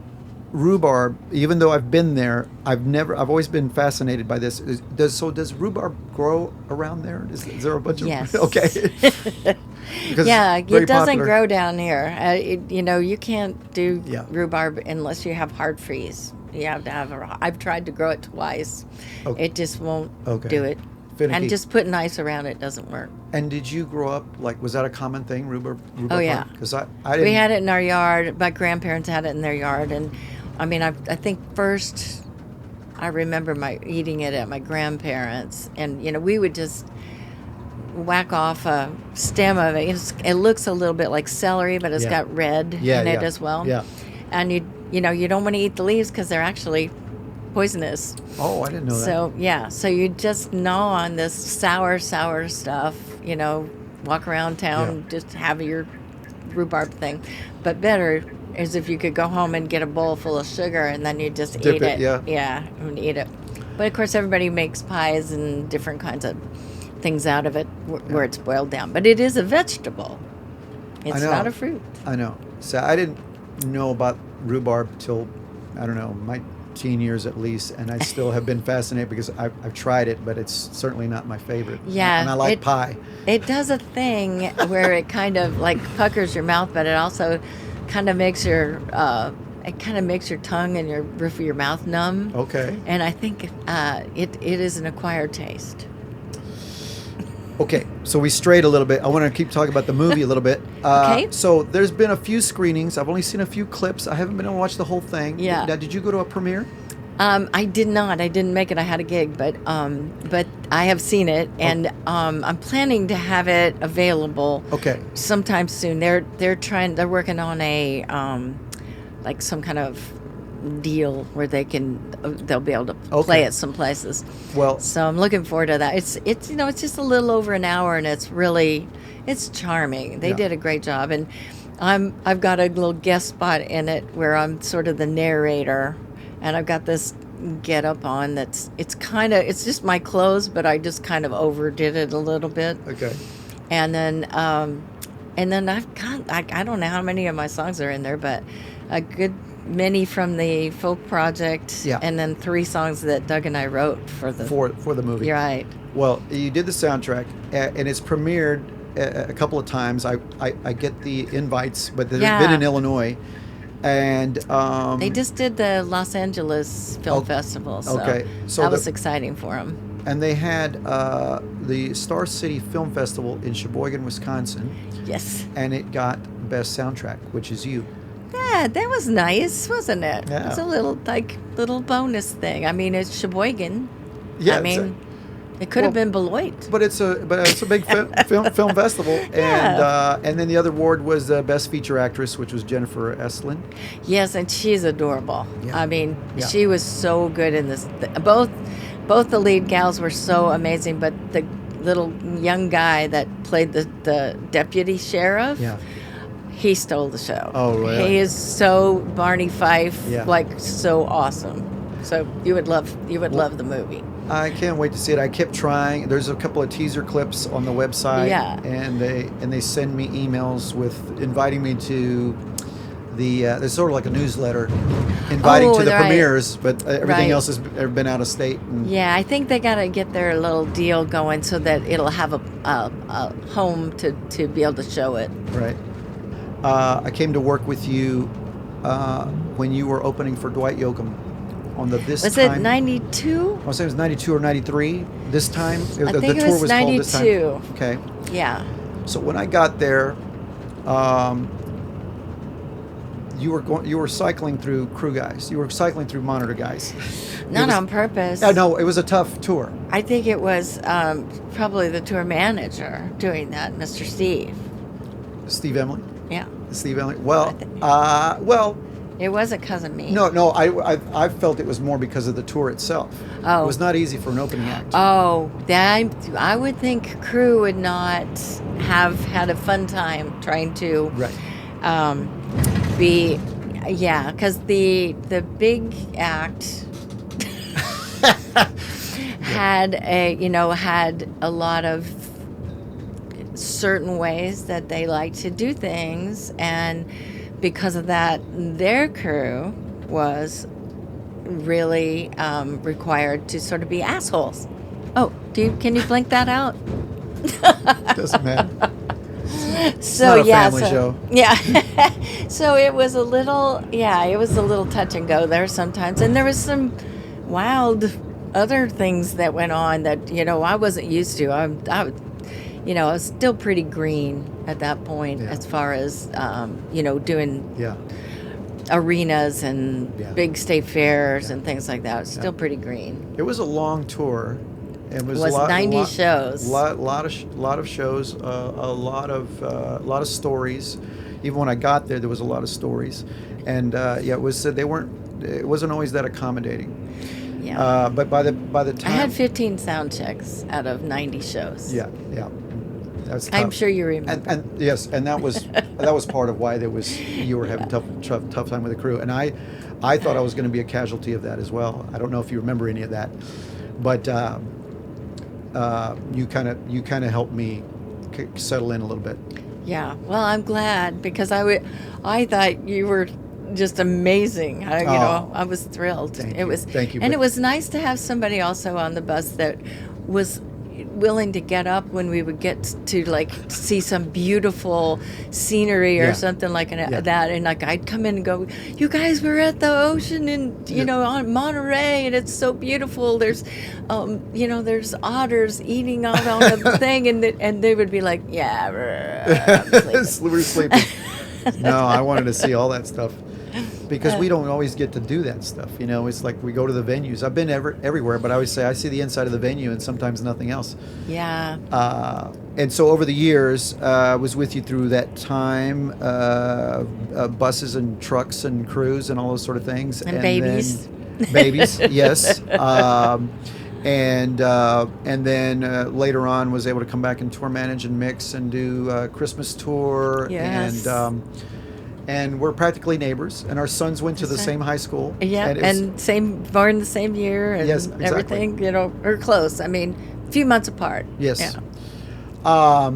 Speaker 1: Rhubarb, even though I've been there, I've always been fascinated by this. Does rhubarb grow around there? Is there a bunch of?
Speaker 2: Yes.
Speaker 1: Okay.
Speaker 2: Yeah, it doesn't
Speaker 1: popular.
Speaker 2: grow down here. You can't do rhubarb unless you have hard freeze. You have to have I've tried to grow it twice. Okay. It just won't do it.
Speaker 1: Finicky.
Speaker 2: And just putting ice around it doesn't work.
Speaker 1: And did you grow up, was that a common thing, rhubarb?
Speaker 2: Oh, yeah.
Speaker 1: Because I didn't.
Speaker 2: We had it in our yard. My grandparents had it in their yard. And, I think first I remember eating it at my grandparents. And, we would just whack off a stem of it. It looks a little bit like celery, but it's got red in it as well.
Speaker 1: Yeah.
Speaker 2: And, you don't want to eat the leaves because they're actually poisonous.
Speaker 1: Oh, I didn't know that.
Speaker 2: So you just gnaw on this sour stuff, walk around town, just have your rhubarb thing. But better is if you could go home and get a bowl full of sugar, and then you just eat it. And eat it. But of course, everybody makes pies and different kinds of things out of it where it's boiled down. But it is a vegetable. It's not a fruit.
Speaker 1: I know. So I didn't know about rhubarb till, I don't know, my teen years at least, and I still have been fascinated because I've tried it, but it's certainly not my favorite.
Speaker 2: Yeah,
Speaker 1: and I like pie.
Speaker 2: It does a thing where it kind of like puckers your mouth, but it also kind of makes your tongue and your roof of your mouth numb.
Speaker 1: Okay.
Speaker 2: And I think it is an acquired taste.
Speaker 1: Okay, so we strayed a little bit. I want to keep talking about the movie a little bit.
Speaker 2: Okay.
Speaker 1: So there's been a few screenings. I've only seen a few clips. I haven't been able to watch the whole thing.
Speaker 2: Yeah.
Speaker 1: Now, did you go to a premiere?
Speaker 2: I did not. I didn't make it. I had a gig, but I have seen it, and I'm planning to have it available.
Speaker 1: Okay.
Speaker 2: Sometime soon. They're working on a like some kind of deal where they'll be able to play it some places.
Speaker 1: Well,
Speaker 2: so I'm looking forward to that. It's just a little over an hour, and it's charming. They did a great job, and I've got a little guest spot in it where I'm sort of the narrator, and I've got this get up on it's just my clothes, but I just kind of overdid it a little bit.
Speaker 1: Okay.
Speaker 2: And then I've got I don't know how many of my songs are in there, but a good many from the folk project, and then 3 songs that Doug and I wrote for the
Speaker 1: movie.
Speaker 2: You're right.
Speaker 1: Well, you did the soundtrack, and it's premiered a couple of times. I get the invites, but they've been in Illinois, and
Speaker 2: they just did the Los Angeles Film Festival. So that was exciting for them.
Speaker 1: And they had the Star City Film Festival in Sheboygan, Wisconsin.
Speaker 2: Yes.
Speaker 1: And it got Best Soundtrack, which is you.
Speaker 2: Yeah, that was nice, wasn't it?
Speaker 1: Yeah.
Speaker 2: It's a little bonus thing. It's Sheboygan.
Speaker 1: Yeah.
Speaker 2: It could have been Beloit.
Speaker 1: But it's a big film festival. And then the other award was Best Feature Actress, which was Jennifer Estlin.
Speaker 2: Yes, and she's adorable.
Speaker 1: Yeah.
Speaker 2: She was so good in this. Both the lead gals were so amazing, but the little young guy that played the deputy sheriff.
Speaker 1: Yeah.
Speaker 2: He stole the show.
Speaker 1: Oh, really?
Speaker 2: He is so Barney Fife,
Speaker 1: Yeah.
Speaker 2: so awesome. So you would love the movie.
Speaker 1: I can't wait to see it. I kept trying. There's a couple of teaser clips on the website,
Speaker 2: Yeah.
Speaker 1: and they send me emails with inviting me to the. It's sort of like a newsletter, inviting to the
Speaker 2: right.
Speaker 1: premieres, but everything
Speaker 2: Right.
Speaker 1: else has been out of state. And
Speaker 2: Yeah, I think they got to get their little deal going so that it'll have a home to be able to show it.
Speaker 1: Right. I came to work with you when you were opening for Dwight Yoakam on the This
Speaker 2: Was
Speaker 1: Time.
Speaker 2: it 92?
Speaker 1: I was saying it was 92 or 93. This time,
Speaker 2: I think it
Speaker 1: tour
Speaker 2: was
Speaker 1: was called This Time.
Speaker 2: 92.
Speaker 1: Okay.
Speaker 2: Yeah.
Speaker 1: So when I got there, you were cycling through crew guys. You were cycling through monitor guys.
Speaker 2: Not on purpose.
Speaker 1: No, it was a tough tour.
Speaker 2: I think it was probably the tour manager doing that, Mr. Steve.
Speaker 1: Steve Emily.
Speaker 2: Yeah.
Speaker 1: Steve Emily. Well,
Speaker 2: It wasn't cousin me.
Speaker 1: no. I felt it was more because of the tour itself.
Speaker 2: Oh.
Speaker 1: It was not easy for an opening act.
Speaker 2: Oh, that I would think crew would not have had a fun time trying to
Speaker 1: Right.
Speaker 2: be, yeah, because the big act had a lot of certain ways that they like to do things, and because of that, their crew was really required to sort of be assholes. Oh, can you blink that out?
Speaker 1: Doesn't matter.
Speaker 2: So
Speaker 1: not a
Speaker 2: yeah,
Speaker 1: family show.
Speaker 2: Yeah. So it was a little touch and go there sometimes, and there was some wild other things that went on that I wasn't used to. I was still pretty green at that point,
Speaker 1: Yeah.
Speaker 2: as far as doing
Speaker 1: Yeah.
Speaker 2: arenas and
Speaker 1: Yeah.
Speaker 2: big state fairs and things like that. It was still pretty green.
Speaker 1: It was a long tour. It was,
Speaker 2: It was 90 shows.
Speaker 1: Lot of shows. A lot of stories. Even when I got there was a lot of stories, and it was It wasn't always that accommodating.
Speaker 2: Yeah.
Speaker 1: But by the time
Speaker 2: I had 15 sound checks out of 90 shows.
Speaker 1: Yeah. That's
Speaker 2: I'm
Speaker 1: tough.
Speaker 2: sure you remember.
Speaker 1: And yes, and that was part of why you were having tough time with the crew, and I thought I was going to be a casualty of that as well. I don't know if you remember any of that, but you kind of helped me settle in a little bit.
Speaker 2: Yeah. Well, I'm glad, because I thought you were just amazing. I was thrilled.
Speaker 1: Thank
Speaker 2: it
Speaker 1: you.
Speaker 2: was
Speaker 1: Thank you,
Speaker 2: and
Speaker 1: but-
Speaker 2: it was nice to have somebody also on the bus that was willing to get up when we would get to see some beautiful scenery or
Speaker 1: Yeah.
Speaker 2: something like
Speaker 1: Yeah.
Speaker 2: that, and I'd come in and go, "You guys, we're at the ocean in on Monterey, and it's so beautiful. There's there's otters eating out on the thing," and they would be like, "Yeah, I'm sleeping."
Speaker 1: We're sleeping. No, I wanted to see all that stuff, because we don't always get to do that stuff. It's like we go to the venues. I've been everywhere, but I always say I see the inside of the venue and sometimes nothing else.
Speaker 2: Yeah.
Speaker 1: And so over the years, I was with you through that time, buses and trucks and crews and all those sort of things.
Speaker 2: And babies.
Speaker 1: Then, babies, yes. And then later on was able to come back and tour manage and mix and do Christmas tour.
Speaker 2: Yes.
Speaker 1: And we're practically neighbors, and our sons went to the same high school.
Speaker 2: Yeah, and born the same year, and
Speaker 1: Yes, exactly.
Speaker 2: everything, or close. I mean, a few months apart.
Speaker 1: Yes.
Speaker 2: Yeah.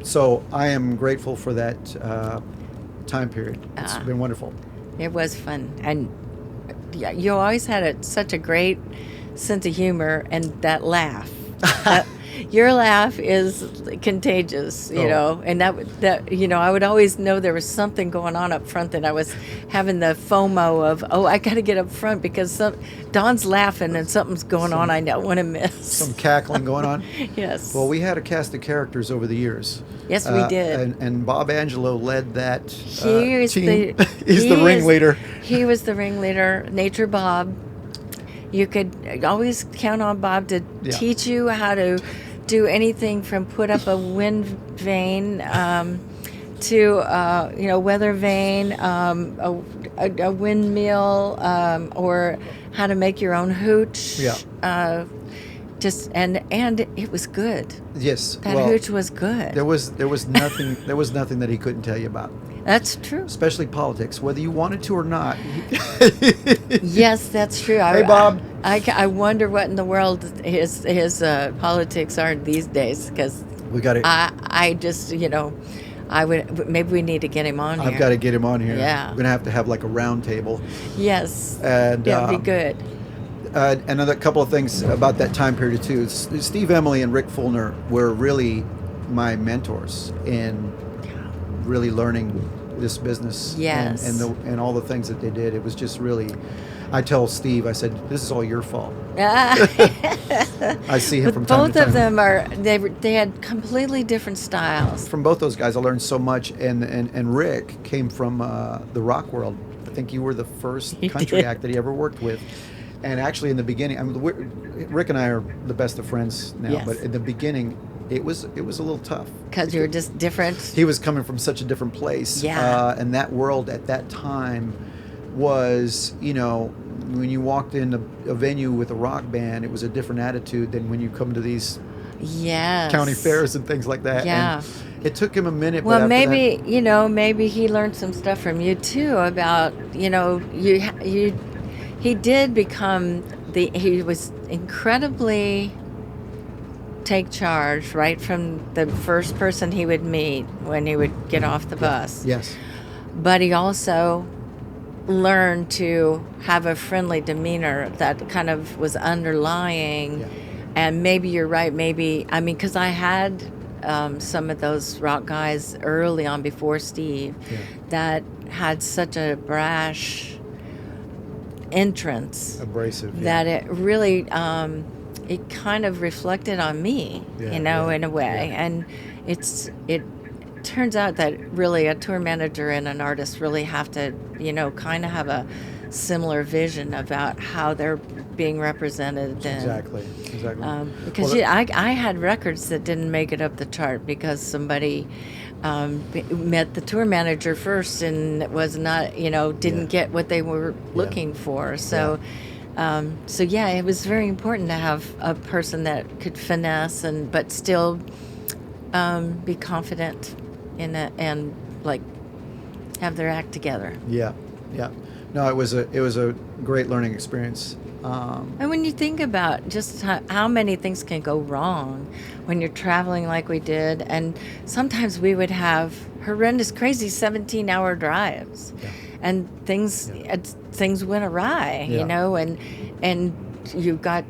Speaker 1: So I am grateful for that time period. It's been wonderful.
Speaker 2: It was fun, and you always had such a great sense of humor, and that laugh. Your laugh is contagious, and that I would always know there was something going on up front, that I was having the FOMO of, I got to get up front because Don's laughing and something's going on I don't want to miss.
Speaker 1: Some cackling going on.
Speaker 2: Yes.
Speaker 1: Well, we had a cast of characters over the years.
Speaker 2: Yes, we did.
Speaker 1: And Bob Angelo led that
Speaker 2: He is
Speaker 1: team. He's the ringleader.
Speaker 2: He was the ringleader. Nature Bob. You could always count on Bob to teach you how to do anything from put up a wind vane to weather vane, a windmill, or how to make your own hooch.
Speaker 1: Yeah.
Speaker 2: just and it was good.
Speaker 1: Yes.
Speaker 2: That hooch was good.
Speaker 1: There was nothing that he couldn't tell you about.
Speaker 2: That's true.
Speaker 1: Especially politics, whether you wanted to or not.
Speaker 2: Yes, that's true.
Speaker 1: Hey, Bob.
Speaker 2: I wonder what in the world his politics are these days, because
Speaker 1: We got it.
Speaker 2: I just, I would, maybe we need to get him on here.
Speaker 1: I've got to get him on here.
Speaker 2: Yeah.
Speaker 1: We're gonna have like a round table.
Speaker 2: Yes.
Speaker 1: And
Speaker 2: that'd be good.
Speaker 1: Another couple of things about that time period too. Steve Emily and Rick Fulner were really my mentors in really learning this business.
Speaker 2: Yes.
Speaker 1: And all the things that they did. It was just really. I tell Steve, I said, "This is all your fault." I see him from time
Speaker 2: both
Speaker 1: to time.
Speaker 2: of them they had completely different styles.
Speaker 1: From both those guys, I learned so much. And Rick came from the rock world. I think you were the first country act that he ever worked with. And actually, in the beginning, Rick and I are the best of friends now.
Speaker 2: Yes.
Speaker 1: But in the beginning, it was a little tough
Speaker 2: Because you were just different.
Speaker 1: He was coming from such a different place.
Speaker 2: Yeah.
Speaker 1: And that world at that time was, when you walked in a venue with a rock band, it was a different attitude than when you come to these county fairs and things like that.
Speaker 2: Yeah.
Speaker 1: And it took him a minute.
Speaker 2: Well,
Speaker 1: but
Speaker 2: maybe maybe he learned some stuff from you too about he did become he was incredibly take charge right from the first person he would meet when he would get off the bus.
Speaker 1: Yes.
Speaker 2: But he also learned to have a friendly demeanor that kind of was underlying.
Speaker 1: Yeah.
Speaker 2: And maybe you're right. Because I had some of those rock guys early on before Steve that had such a brash entrance,
Speaker 1: Abrasive.
Speaker 2: that it really it kind of reflected on me, in a way.
Speaker 1: Yeah.
Speaker 2: And it turns out that really a tour manager and an artist really have to, kind of have a similar vision about how they're being represented.
Speaker 1: Exactly.
Speaker 2: Because I had records that didn't make it up the chart because somebody met the tour manager first and was not, didn't get what they were looking for. So, it was very important to have a person that could finesse but still be confident in it and have their act together.
Speaker 1: Yeah. No, it was a great learning experience.
Speaker 2: And when you think about just how many things can go wrong when you're traveling like we did, and sometimes we would have horrendous, crazy 17-hour drives, and things went awry, and you've got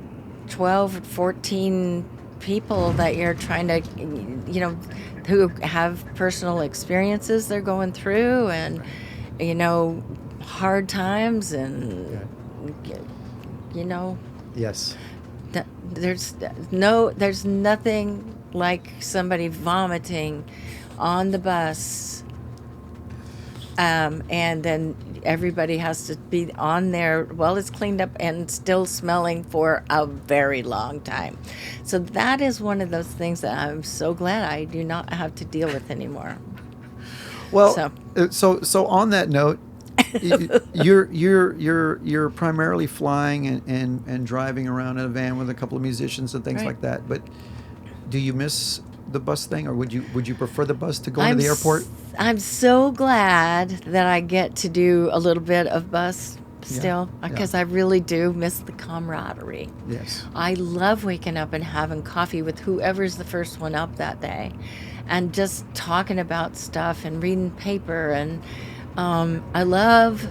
Speaker 2: 12 or 14 people that you're trying to, who have personal experiences they're going through, and hard times, and
Speaker 1: Yes.
Speaker 2: there's nothing like somebody vomiting on the bus, and then everybody has to be on there while it's cleaned up and still smelling for a very long time. So that is one of those things that I'm so glad I do not have to deal with anymore.
Speaker 1: Well, so on that note, you're primarily flying and driving around in a van with a couple of musicians and things like that. But do you miss the bus thing, or would you prefer the bus to go to the airport?
Speaker 2: I'm so glad that I get to do a little bit of bus still, because I really do miss the camaraderie.
Speaker 1: Yes.
Speaker 2: I love waking up and having coffee with whoever's the first one up that day, and just talking about stuff and reading paper, and I love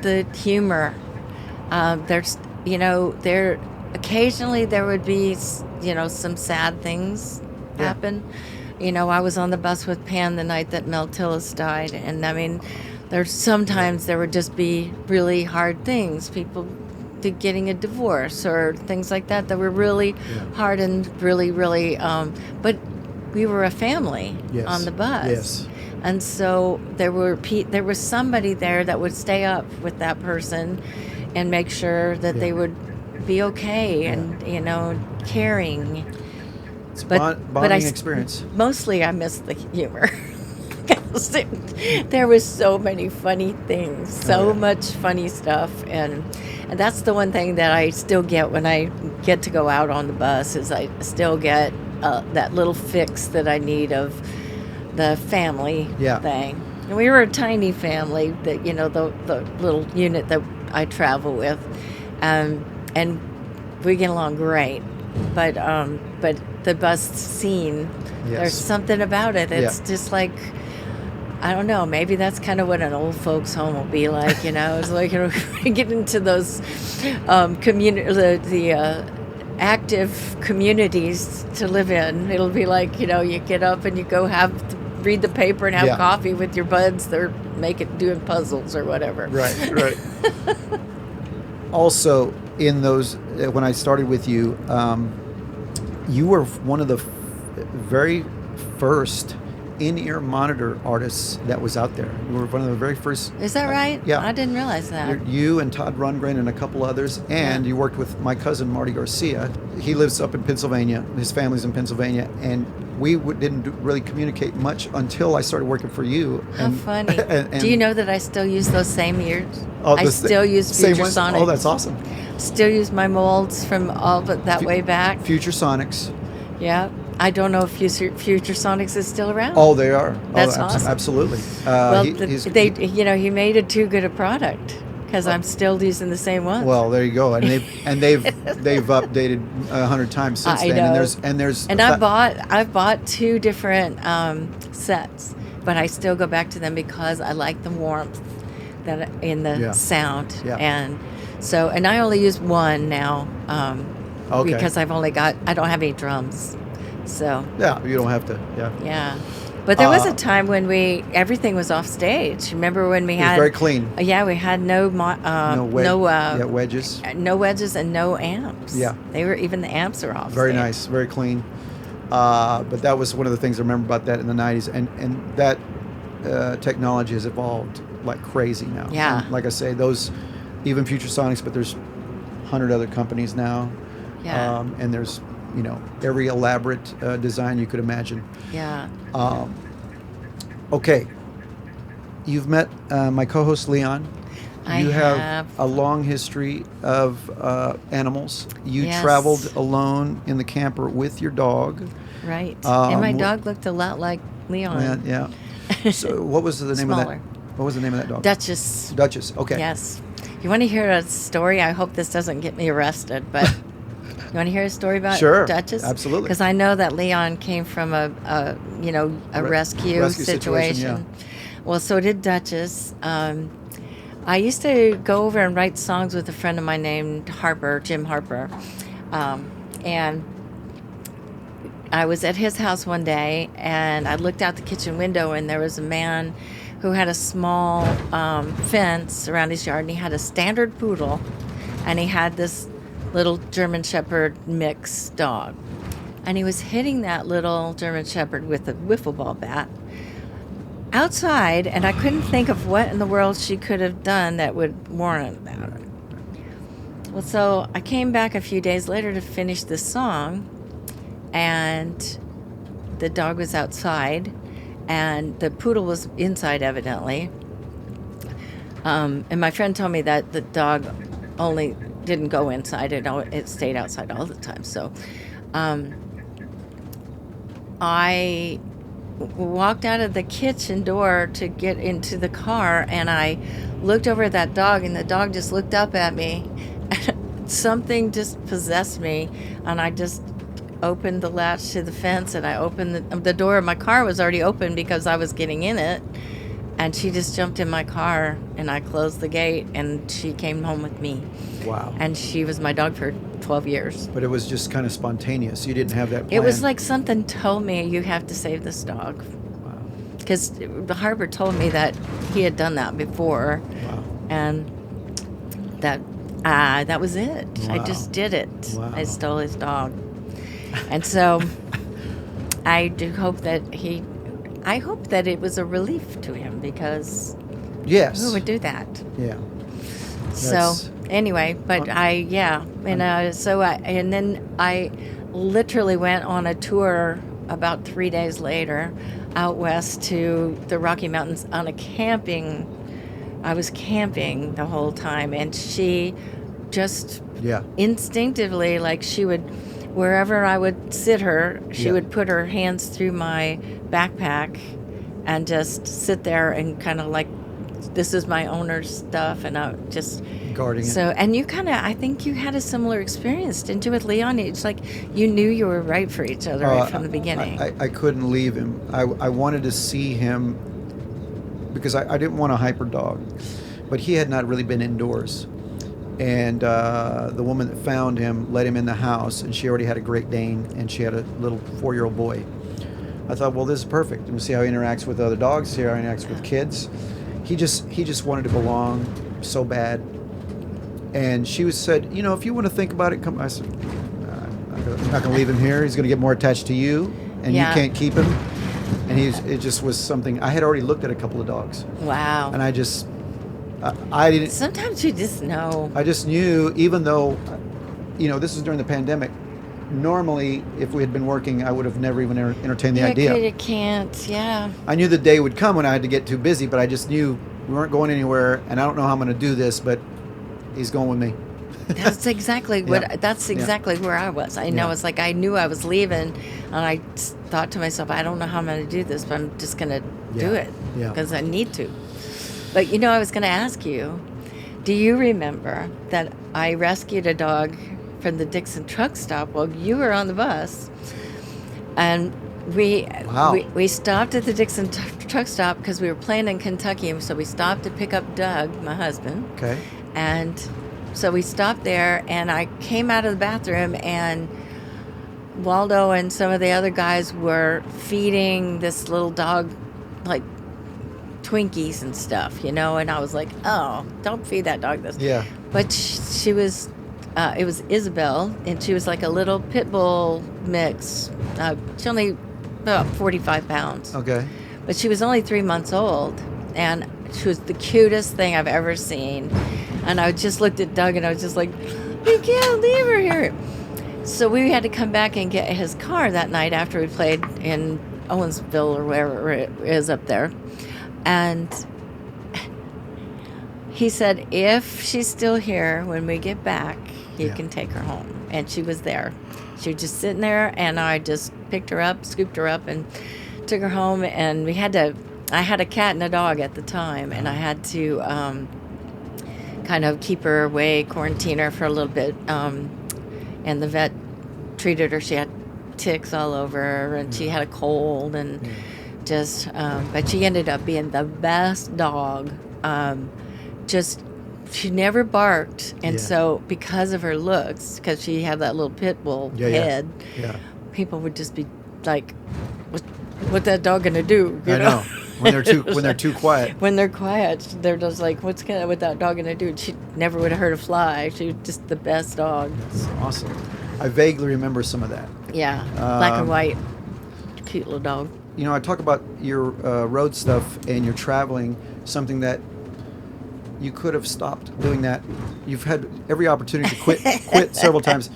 Speaker 2: the humor. There's, occasionally there would be, some sad things happen. I was on the bus with Pan the night that Mel Tillis died, and there's sometimes there would just be really hard things, people getting a divorce or things like that were really hard and really, really, but we were a family on the bus.
Speaker 1: Yes.
Speaker 2: And so there was somebody there that would stay up with that person and make sure that they would be okay and, caring.
Speaker 1: It's bonding experience.
Speaker 2: Mostly I miss the humor. There was so many funny things, so
Speaker 1: yeah.
Speaker 2: much funny stuff, and that's the one thing that I still get when I get to go out on the bus is I still get that little fix that I need of the family
Speaker 1: Yeah.
Speaker 2: thing. And we were a tiny family, that the little unit that I travel with, and we get along great. But the bus scene,
Speaker 1: Yes.
Speaker 2: there's something about it. It's
Speaker 1: Yeah.
Speaker 2: just like, I don't know. Maybe that's kind of what an old folks' home will be like. It's like we get into those the active communities to live in. It'll be like you get up and you go read the paper and have
Speaker 1: Yeah.
Speaker 2: coffee with your buds. They're doing puzzles or whatever.
Speaker 1: Right. Also, in those, when I started with you, you were one of the very first in-ear monitor artists that was out there. You were one of the very first.
Speaker 2: Is that right?
Speaker 1: Yeah.
Speaker 2: I didn't realize that.
Speaker 1: You and Todd Rundgren and a couple others, and you worked with my cousin Marty Garcia. He lives up in Pennsylvania. His family's in Pennsylvania, and we didn't really communicate much until I started working for you.
Speaker 2: How funny.
Speaker 1: and
Speaker 2: Do you know that I still use those same ears?
Speaker 1: Oh,
Speaker 2: I still use
Speaker 1: same
Speaker 2: Future
Speaker 1: ones?
Speaker 2: Sonics.
Speaker 1: Oh, that's awesome.
Speaker 2: Still use my molds from all but that way back.
Speaker 1: Future Sonics.
Speaker 2: Yeah. I don't know if Future Sonics is still around.
Speaker 1: Oh, they are.
Speaker 2: That's awesome.
Speaker 1: Absolutely.
Speaker 2: Well, he made it too good a product because I'm still using the same one.
Speaker 1: Well, there you go, and they've updated 100 times since
Speaker 2: I
Speaker 1: then.
Speaker 2: know. And I've bought two different sets, but I still go back to them because I like the warmth that in the sound.
Speaker 1: Yeah.
Speaker 2: And so, and I only use one now because I don't have any drums. So
Speaker 1: yeah, you don't have to.
Speaker 2: yeah, but there was a time when everything was off stage. Remember when we
Speaker 1: It
Speaker 2: had
Speaker 1: was very clean.
Speaker 2: Yeah, we had no
Speaker 1: wedges.
Speaker 2: no wedges and no amps.
Speaker 1: Yeah,
Speaker 2: even the amps are off.
Speaker 1: Very
Speaker 2: stage.
Speaker 1: nice, very clean. But that was one of the things I remember about that in the 90s, and that technology has evolved like crazy now.
Speaker 2: Yeah.
Speaker 1: And like I say, those even Future Sonics, but there's 100 other companies now.
Speaker 2: Yeah.
Speaker 1: And there's every elaborate design you could imagine.
Speaker 2: Yeah.
Speaker 1: Okay. You've met my co-host Leon. You have a long history of animals. You traveled alone in the camper with your dog.
Speaker 2: Right. And my dog looked a lot like Leon.
Speaker 1: Yeah. So what was the name of that?
Speaker 2: Smaller.
Speaker 1: What was the name of that dog?
Speaker 2: Duchess.
Speaker 1: Duchess. Okay.
Speaker 2: Yes. You want to hear a story? I hope this doesn't get me arrested, but you want to hear a story about Duchess?
Speaker 1: Absolutely.
Speaker 2: Because I know that Leon came from a rescue situation.
Speaker 1: Yeah.
Speaker 2: Well, so did Duchess. I used to go over and write songs with a friend of mine named Jim Harper, and I was at his house one day, and I looked out the kitchen window, and there was a man who had a small fence around his yard, and he had a standard poodle, and he had this little German Shepherd mix dog. And he was hitting that little German Shepherd with a wiffle ball bat outside, and I couldn't think of what in the world she could have done that would warrant that. Well, so I came back a few days later to finish the song, and the dog was outside, and the poodle was inside, evidently. And my friend told me that the dog only didn't go inside; it stayed outside all the time. So, I walked out of the kitchen door to get into the car, and I looked over at that dog, and the dog just looked up at me. Something just possessed me, and I just opened the latch to the fence, and I opened the door. My car was already open because I was getting in it, and she just jumped in my car, and I closed the gate, and she came home with me.
Speaker 1: Wow.
Speaker 2: And she was my dog for 12 years.
Speaker 1: But it was just kind of spontaneous. You didn't have that plan.
Speaker 2: It was like something told me, you have to save this dog.
Speaker 1: Wow.
Speaker 2: Because Harper told me that he had done that before.
Speaker 1: Wow.
Speaker 2: And that was it.
Speaker 1: Wow.
Speaker 2: I just did it.
Speaker 1: Wow.
Speaker 2: I stole his dog. And so I do hope that it was a relief to him, because
Speaker 1: Yes.
Speaker 2: who would do that?
Speaker 1: Yeah.
Speaker 2: So anyway, but and then I literally went on a tour about 3 days later out west to the Rocky Mountains on a camping. I was camping the whole time, and she just
Speaker 1: Yeah.
Speaker 2: instinctively, like she would, wherever I would sit her, she
Speaker 1: Yeah.
Speaker 2: would put her hands through my backpack and just sit there and kind of like, this is my owner's stuff, and I just
Speaker 1: Guarding it.
Speaker 2: so. And you kind of, I think you had a similar experience, didn't you, with Leon? It's like you knew you were right for each other right from the beginning.
Speaker 1: I couldn't leave him. I wanted to see him because I didn't want a hyper dog, but he had not really been indoors. And the woman that found him let him in the house, and she already had a Great Dane, and she had a little 4-year-old boy. I thought, well, this is perfect. I'm gonna see how he interacts with other dogs, see how he interacts with kids. He just wanted to belong so bad. And she said, you know, if you want to think about it, come. I said, I'm not gonna leave him here. He's gonna get more attached to you, and
Speaker 2: Yeah.
Speaker 1: you can't keep him. And it just was something. I had already looked at a couple of dogs,
Speaker 2: Wow.
Speaker 1: and I didn't.
Speaker 2: Sometimes you just know.
Speaker 1: I just knew, even though, you know, this was during the pandemic. Normally, if we had been working, I would have never even entertained the
Speaker 2: Yeah,
Speaker 1: idea.
Speaker 2: You can't. Yeah.
Speaker 1: I knew the day would come when I had to get too busy, but I just knew we weren't going anywhere, and I don't know how I'm going to do this, but he's going with me.
Speaker 2: That's exactly what.
Speaker 1: Yeah.
Speaker 2: That's exactly where I was. I know.
Speaker 1: Yeah.
Speaker 2: It's like I knew I was leaving, and I thought to myself, I don't know how I'm going to do this, but I'm just going to do
Speaker 1: Yeah.
Speaker 2: it
Speaker 1: Yeah.
Speaker 2: because I need to. But you know, I was going to ask you, do you remember that I rescued a dog from the Dixon truck stop while you were on the bus, and
Speaker 1: Wow.
Speaker 2: we stopped at the Dixon truck stop because we were playing in Kentucky, so we stopped to pick up Doug, my husband.
Speaker 1: Okay.
Speaker 2: And so we stopped there, and I came out of the bathroom, and Waldo and some of the other guys were feeding this little dog, like, Twinkies and stuff, you know, and I was like, oh, don't feed that dog this.
Speaker 1: Yeah.
Speaker 2: But she was, it was Isabel, and she was like a little pit bull mix. She only about 45 pounds.
Speaker 1: Okay.
Speaker 2: But she was only 3 months old, and she was the cutest thing I've ever seen. And I just looked at Doug, and I was just like, you can't leave her here. So we had to come back and get his car that night after we played in Owensville or wherever it is up there. And he said, if she's still here when we get back, you
Speaker 1: Yeah.
Speaker 2: can take her home. And she was there. She was just sitting there, and I just picked her up, scooped her up, and took her home. And I had a cat and a dog at the time, and I had to kind of keep her away, quarantine her for a little bit. And the vet treated her. She had ticks all over her, and she had a cold, and just, but she ended up being the best dog. She never barked, and
Speaker 1: Yeah.
Speaker 2: so because of her looks, because she had that little pit bull head,
Speaker 1: Yeah.
Speaker 2: people would just be like, "What that dog gonna do?" You
Speaker 1: I know. When they're too quiet.
Speaker 2: When they're quiet, they're just like, what that dog gonna do? She never would have hurt a fly. She was just the best dog.
Speaker 1: That's awesome. I vaguely remember some of that.
Speaker 2: Yeah, black and white, cute little dog.
Speaker 1: You know, I talk about your road stuff and your traveling, something that you could have stopped doing that. You've had every opportunity to quit several times.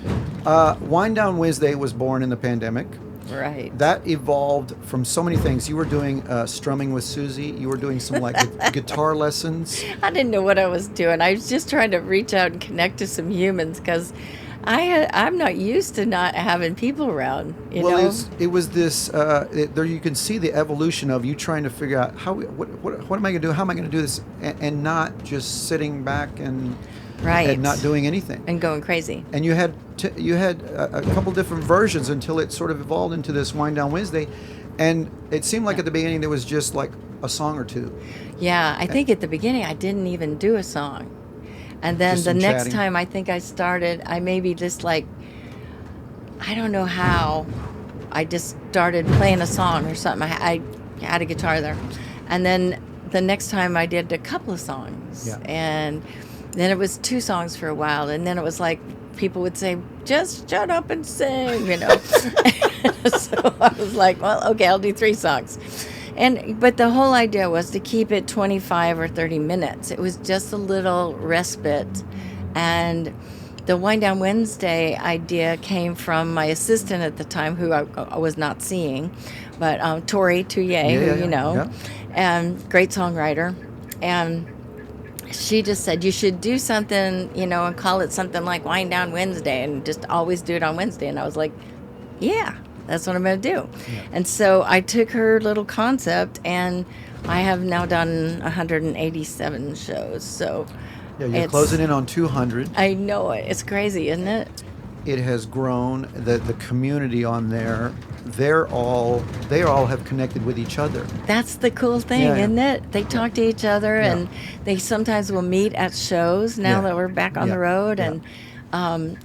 Speaker 1: Wind Down Wednesday was born in the pandemic.
Speaker 2: Right.
Speaker 1: That evolved from so many things. You were doing strumming with Suzy. You were doing some like guitar lessons.
Speaker 2: I didn't know what I was doing. I was just trying to reach out and connect to some humans because I'm not used to not having people around. You know?
Speaker 1: It was this. There you can see the evolution of you trying to figure out what am I going to do? How am I going to do this? And not just sitting back and not doing anything
Speaker 2: and going crazy.
Speaker 1: And you had a couple different versions until it sort of evolved into this Wind Down Wednesday, and it seemed like at the beginning there was just like a song or two.
Speaker 2: Yeah, I think at the beginning I didn't even do a song. And then
Speaker 1: Just
Speaker 2: the
Speaker 1: some
Speaker 2: next
Speaker 1: chatting.
Speaker 2: time I think I started, I maybe just like, I don't know how, I just started playing a song or something. I had a guitar there. And then the next time I did a couple of songs.
Speaker 1: Yeah.
Speaker 2: And then it was 2 songs for a while. And then it was like, people would say, just shut up and sing, you know. So I was like, well, okay, I'll do 3 songs. But the whole idea was to keep it 25 or 30 minutes. It was just a little respite. And the Wind Down Wednesday idea came from my assistant at the time, who I was not seeing, but Tori Touye, who you know,
Speaker 1: yeah.
Speaker 2: and great songwriter. And she just said, you should do something, you know, and call it something like Wind Down Wednesday and just always do it on Wednesday. And I was like, yeah, that's what I'm going to do.
Speaker 1: Yeah.
Speaker 2: And so I took her little concept, and I have now done 187 shows. So
Speaker 1: Yeah, you're closing in on 200.
Speaker 2: I know it. It's crazy, isn't it?
Speaker 1: It has grown. The community on there, they all have connected with each other.
Speaker 2: That's the cool thing,
Speaker 1: Yeah, yeah.
Speaker 2: isn't it? They talk to each other,
Speaker 1: Yeah.
Speaker 2: and they sometimes will meet at shows now
Speaker 1: Yeah.
Speaker 2: that we're back on
Speaker 1: Yeah.
Speaker 2: the road,
Speaker 1: Yeah.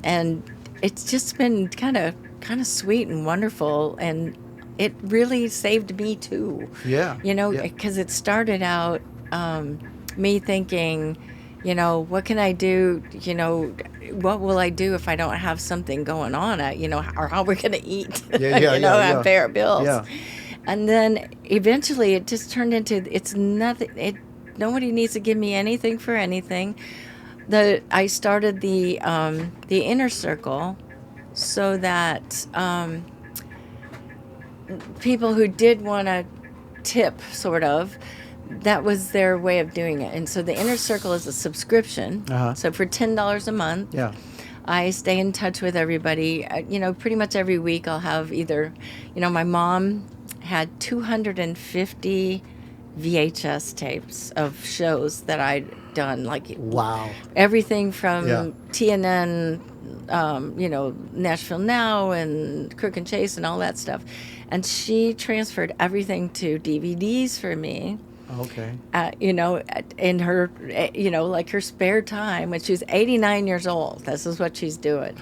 Speaker 2: and it's just been kind of sweet and wonderful, and it really saved me too.
Speaker 1: Yeah.
Speaker 2: You know,
Speaker 1: Yeah.
Speaker 2: because it started out me thinking, you know, what can I do? You know, what will I do if I don't have something going on? You know, or how we're going to eat?
Speaker 1: Yeah,
Speaker 2: you know,
Speaker 1: yeah.
Speaker 2: and pay our bills.
Speaker 1: Yeah.
Speaker 2: And then eventually it just turned into, it's nothing. Nobody needs to give me anything for anything. I started the inner circle so that people who did want to tip, sort of, that was their way of doing it. And so the inner circle is a subscription.
Speaker 1: Uh-huh.
Speaker 2: So for $10 a month,
Speaker 1: Yeah.
Speaker 2: I stay in touch with everybody. You know, pretty much every week I'll have either, you know, my mom had 250 VHS tapes of shows that I'd done, like
Speaker 1: Wow.
Speaker 2: everything from
Speaker 1: Yeah.
Speaker 2: TNN, you know, Nashville Now and Crook and Chase and all that stuff. And she transferred everything to DVDs for me.
Speaker 1: Okay.
Speaker 2: You know, in her, you know, like her spare time when she's 89 years old. This is what she's doing.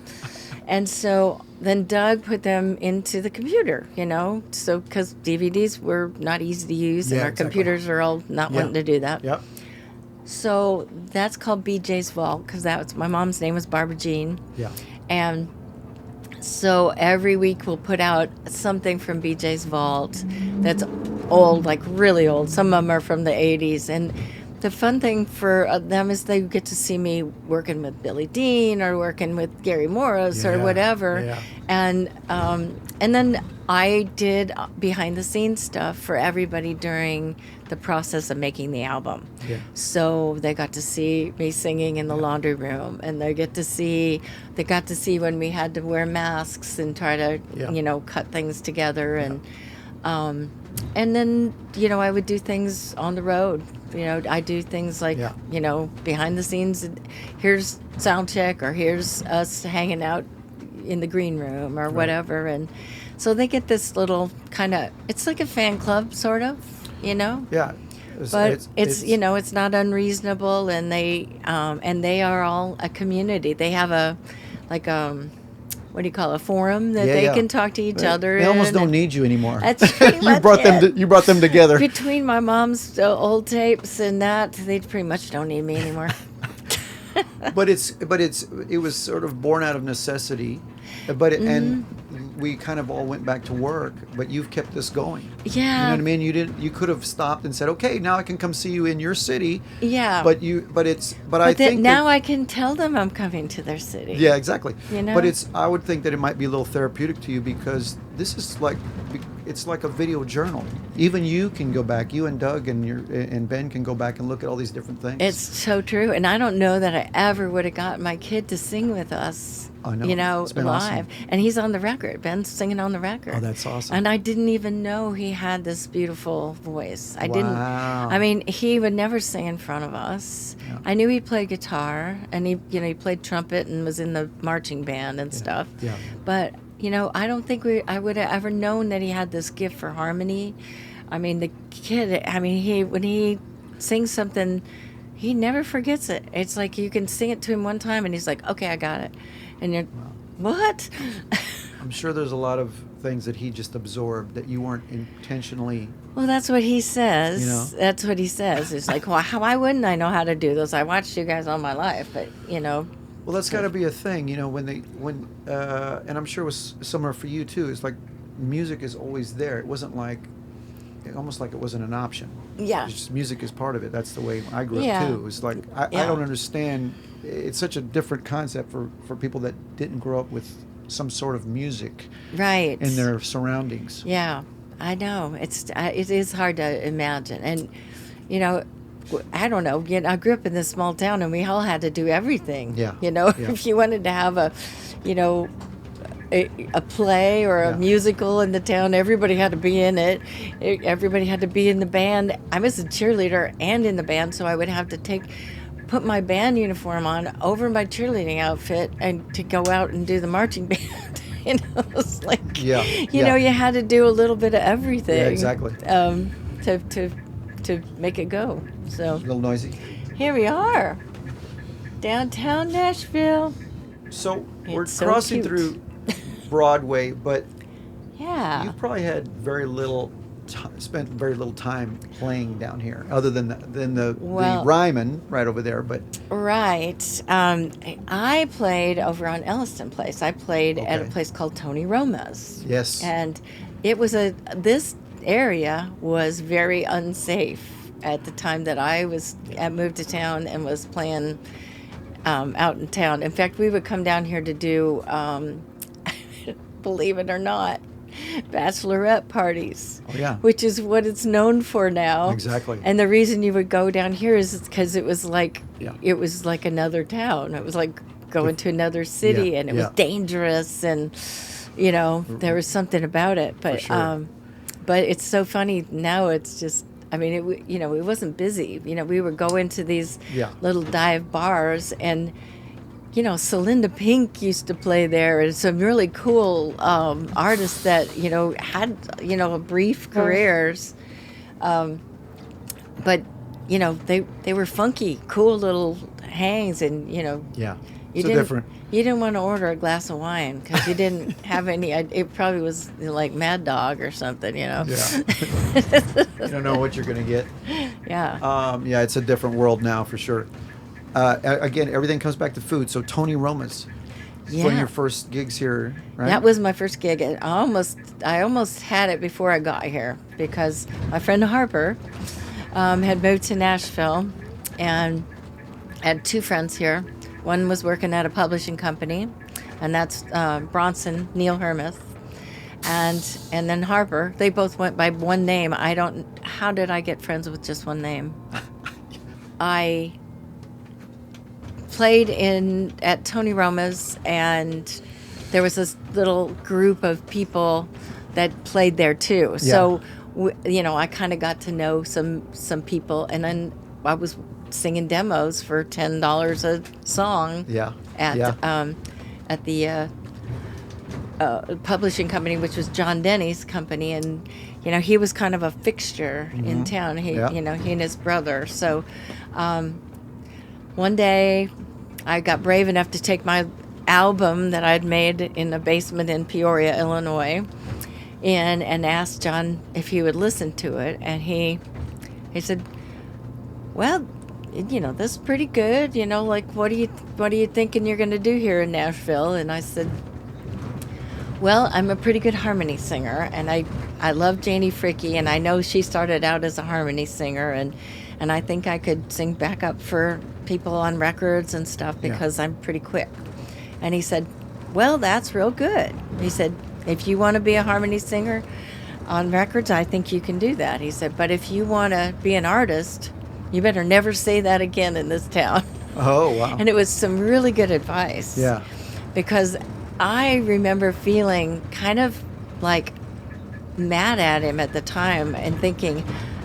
Speaker 2: And so then Doug put them into the computer, you know, so because DVDs were not easy to use, and
Speaker 1: Yeah,
Speaker 2: our
Speaker 1: exactly.
Speaker 2: computers are all not
Speaker 1: Yeah.
Speaker 2: wanting to do that.
Speaker 1: Yep.
Speaker 2: So that's called BJ's Vault, because that's my mom's name was Barbara Jean.
Speaker 1: Yeah.
Speaker 2: And so every week we'll put out something from BJ's Vault that's old, like really old. Some of them are from the 80s. And the fun thing for them is they get to see me working with Billy Dean or working with Gary Morris or
Speaker 1: Yeah,
Speaker 2: whatever.
Speaker 1: yeah.
Speaker 2: And then I did behind the scenes stuff for everybody during the process of making the album.
Speaker 1: Yeah.
Speaker 2: So they got to see me singing in the laundry room, and they got to see when we had to wear masks and try to,
Speaker 1: Yeah.
Speaker 2: you know, cut things together. And then, you know, I would do things on the road. You know, I do things like,
Speaker 1: Yeah.
Speaker 2: you know, behind the scenes, here's sound check, or here's us hanging out in the green room or whatever. And so they get this little kind of, it's like a fan club, sort of, you know?
Speaker 1: Yeah.
Speaker 2: But it's you know, it's not unreasonable, and they are all a community. They have a, like, what do you call it, a forum that
Speaker 1: Yeah,
Speaker 2: they
Speaker 1: yeah.
Speaker 2: can talk to each other
Speaker 1: They almost
Speaker 2: in,
Speaker 1: don't
Speaker 2: and
Speaker 1: need you anymore.
Speaker 2: That's pretty
Speaker 1: you
Speaker 2: much
Speaker 1: brought them.
Speaker 2: it.
Speaker 1: You brought them together.
Speaker 2: Between my mom's old tapes and that, they pretty much don't need me anymore.
Speaker 1: But it was sort of born out of necessity, and we kind of all went back to work. But you've kept this going.
Speaker 2: Yeah.
Speaker 1: You know what I mean? You could have stopped and said, okay, now I can come see you in your city.
Speaker 2: Yeah.
Speaker 1: But I think
Speaker 2: now I can tell them I'm coming to their city.
Speaker 1: Yeah, exactly.
Speaker 2: You know?
Speaker 1: But I would think that it might be a little therapeutic to you, because this is like, it's like a video journal. Even you can go back. You and Doug and Ben can go back and look at all these different things.
Speaker 2: It's so true. And I don't know that I ever would have gotten my kid to sing with us,
Speaker 1: I know.
Speaker 2: you know,
Speaker 1: It's been
Speaker 2: live.
Speaker 1: awesome.
Speaker 2: And he's on the record. Ben's singing on the record.
Speaker 1: Oh, that's awesome.
Speaker 2: And I didn't even know he had this beautiful voice. I didn't.
Speaker 1: Wow.
Speaker 2: I mean, he would never sing in front of us.
Speaker 1: Yeah.
Speaker 2: I knew he played guitar, and he played trumpet and was in the marching band and stuff.
Speaker 1: Yeah.
Speaker 2: But, you know, I don't think I would have ever known that he had this gift for harmony. I mean, the kid, when he sings something, he never forgets it. It's like you can sing it to him one time and he's like, okay, I got it. And you're, what?
Speaker 1: I'm sure there's a lot of things that he just absorbed that you weren't intentionally.
Speaker 2: Well, that's what he says.
Speaker 1: You know?
Speaker 2: That's what he says. It's like, well, why wouldn't I know how to do this? I watched you guys all my life, but, you know.
Speaker 1: Well, that's got to be a thing, you know, and I'm sure it was similar for you too. It's like music is always there. It wasn't like almost like it wasn't an option.
Speaker 2: Yeah.
Speaker 1: It's just music is part of it. That's the way I grew
Speaker 2: Yeah.
Speaker 1: up too. It's like I
Speaker 2: Yeah.
Speaker 1: don't understand. It's such a different concept for people that didn't grow up with some sort of music
Speaker 2: Right.
Speaker 1: in their surroundings.
Speaker 2: Yeah, I know. It is hard to imagine, and you know, I don't know. I grew up in this small town, and we all had to do everything.
Speaker 1: Yeah,
Speaker 2: Yeah.
Speaker 1: yeah.
Speaker 2: If you wanted to have you know, a play or a
Speaker 1: Yeah.
Speaker 2: musical in the town, everybody had to be in it. Everybody had to be in the band. I was a cheerleader and in the band, so I would have to put my band uniform on over my cheerleading outfit and to go out and do the marching band. It's like,
Speaker 1: Yeah,
Speaker 2: you know, you had to do a little bit of everything.
Speaker 1: Yeah, exactly.
Speaker 2: To make it go. So
Speaker 1: A little noisy.
Speaker 2: here we are, downtown Nashville.
Speaker 1: So we're
Speaker 2: It's so
Speaker 1: crossing
Speaker 2: cute.
Speaker 1: through Broadway, but
Speaker 2: Yeah.
Speaker 1: you probably had spent very little time playing down here, other than the
Speaker 2: Well-
Speaker 1: Ryman right over there. But
Speaker 2: Right. I played over on Elliston Place. I played at a
Speaker 1: Okay.
Speaker 2: place called Tony Roma's.
Speaker 1: yes,
Speaker 2: And it was this area was very unsafe at the time that I moved to town and was playing out in town. In fact, we would come down here to do, believe it or not, bachelorette parties.
Speaker 1: Oh, yeah.
Speaker 2: Which is what it's known for now.
Speaker 1: Exactly.
Speaker 2: And the reason you would go down here is because it was like
Speaker 1: Yeah.
Speaker 2: it was like another town. It was like going to another city,
Speaker 1: Yeah,
Speaker 2: and it was
Speaker 1: yeah.
Speaker 2: dangerous, and there was something about it. But
Speaker 1: sure.
Speaker 2: but it's so funny now. It's just. I mean, it wasn't busy. We would go into these
Speaker 1: Yeah.
Speaker 2: little dive bars, and Celinda Pink used to play there, and some really cool artists that had brief careers, but they were funky, cool little hangs, and
Speaker 1: yeah,
Speaker 2: you
Speaker 1: so
Speaker 2: didn't
Speaker 1: different.
Speaker 2: you didn't want to order a glass of wine because you didn't have any. It probably was like Mad Dog or something,
Speaker 1: Yeah, you don't know what you're gonna get.
Speaker 2: Yeah.
Speaker 1: Yeah, it's a different world now for sure. Again, everything comes back to food. So Tony Roma's, one of
Speaker 2: Yeah.
Speaker 1: your first gigs here, right?
Speaker 2: That was my first gig, and I almost had it before I got here because my friend Harper had moved to Nashville, and I had two friends here. One was working at a publishing company, and that's Bronson Neil Hermith, and then Harper. They both went by one name. How did I get friends with just one name? I played at Tony Roma's, and there was this little group of people that played there too. So, I kind of got to know some people, and then I was singing demos for $10 a song.
Speaker 1: Yeah.
Speaker 2: At
Speaker 1: Yeah.
Speaker 2: at the publishing company, which was John Denny's company, and he was kind of a fixture in town. He
Speaker 1: Yeah.
Speaker 2: he and his brother. So one day I got brave enough to take my album that I'd made in a basement in Peoria, Illinois, in and asked John if he would listen to it, and he said, "Well, this is pretty good. Like what are you thinking you're going to do here in Nashville?" And I said, "Well, I'm a pretty good harmony singer, and I love Janie Fricke, and I know she started out as a harmony singer, and I think I could sing backup for people on records and stuff because I'm pretty quick." And he said, "Well, that's real good." He said, "If you want to be a harmony singer on records, I think you can do that." He said, "But if you want to be an artist, you better never say that again in this town."
Speaker 1: Oh, wow.
Speaker 2: And it was some really good advice.
Speaker 1: Yeah.
Speaker 2: Because I remember feeling kind of like mad at him at the time and thinking,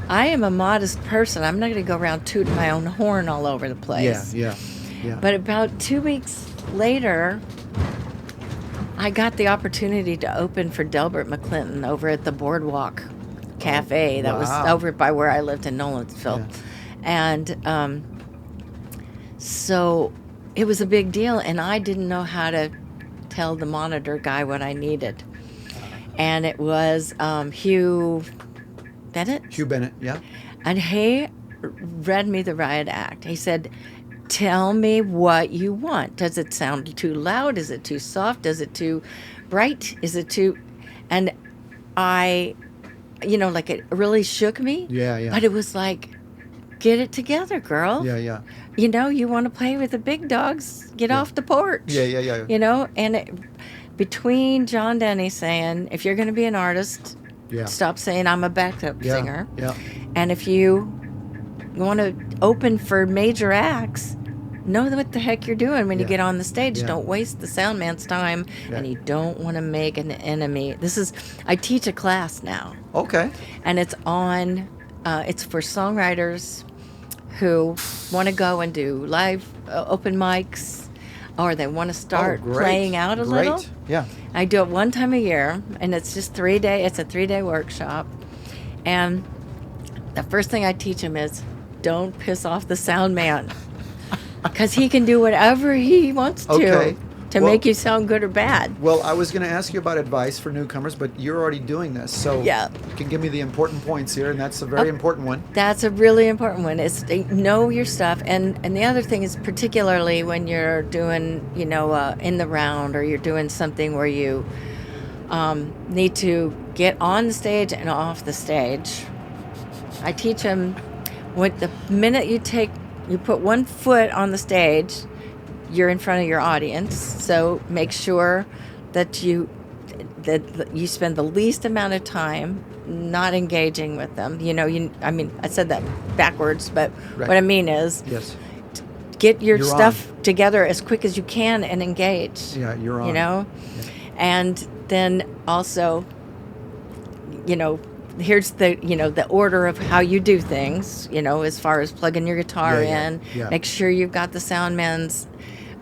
Speaker 2: I am a modest person. I'm not going to go around tooting my own horn all over the place.
Speaker 1: Yeah.
Speaker 2: But about 2 weeks later, I got the opportunity to open for Delbert McClinton over at the Boardwalk Cafe that was
Speaker 1: wow.
Speaker 2: over by where I lived in Nolensville.
Speaker 1: Yeah.
Speaker 2: And so it was a big deal, and I didn't know how to tell the monitor guy what I needed. And it was Hugh Bennett.
Speaker 1: Hugh Bennett, yeah.
Speaker 2: And he read me the riot act. He said, "Tell me what you want. Does it sound too loud? Is it too soft? Is it too bright? Is it too..." And I like it really shook me.
Speaker 1: Yeah, yeah.
Speaker 2: But it was like, get it together, girl.
Speaker 1: Yeah, yeah.
Speaker 2: You want to play with the big dogs, get off the porch.
Speaker 1: Yeah, yeah, yeah.
Speaker 2: And between John Denny saying, if you're going to be an artist,
Speaker 1: Yeah.
Speaker 2: stop saying I'm a backup
Speaker 1: Yeah,
Speaker 2: singer.
Speaker 1: yeah.
Speaker 2: And if you want to open for major acts, know what the heck you're doing when you
Speaker 1: Yeah.
Speaker 2: get on the stage.
Speaker 1: Yeah.
Speaker 2: Don't waste the sound man's time,
Speaker 1: Yeah.
Speaker 2: and you don't want to make an enemy. I teach a class now,
Speaker 1: Okay.
Speaker 2: and it's for songwriters who want to go and do live open mics, or they want to start
Speaker 1: great.
Speaker 2: playing out a little.
Speaker 1: Yeah.
Speaker 2: I do it one time a year, and it's just 3 day. It's a 3-day workshop, and the first thing I teach them is, don't piss off the sound man, because he can do whatever he wants to
Speaker 1: Okay. Well-
Speaker 2: make you sound good or bad.
Speaker 1: Well, I was going to ask you about advice for newcomers, but you're already doing this, so
Speaker 2: Yeah.
Speaker 1: you can give me the important points here, and that's a very important one.
Speaker 2: That's a really important one. Is to know your stuff, and the other thing is, particularly when you're doing in the round, or you're doing something where you need to get on the stage and off the stage. I teach them the minute you put one foot on the stage, you're in front of your audience. So make sure that you spend the least amount of time not engaging with them. I said that backwards, but
Speaker 1: Right.
Speaker 2: what I mean is,
Speaker 1: Yes.
Speaker 2: get your
Speaker 1: You're
Speaker 2: stuff together as quick as you can and engage.
Speaker 1: Yeah, you're on.
Speaker 2: And then also, here's the order of how you do things, as far as plugging your guitar
Speaker 1: Yeah,
Speaker 2: in.
Speaker 1: yeah.
Speaker 2: Make sure you've got the sound man's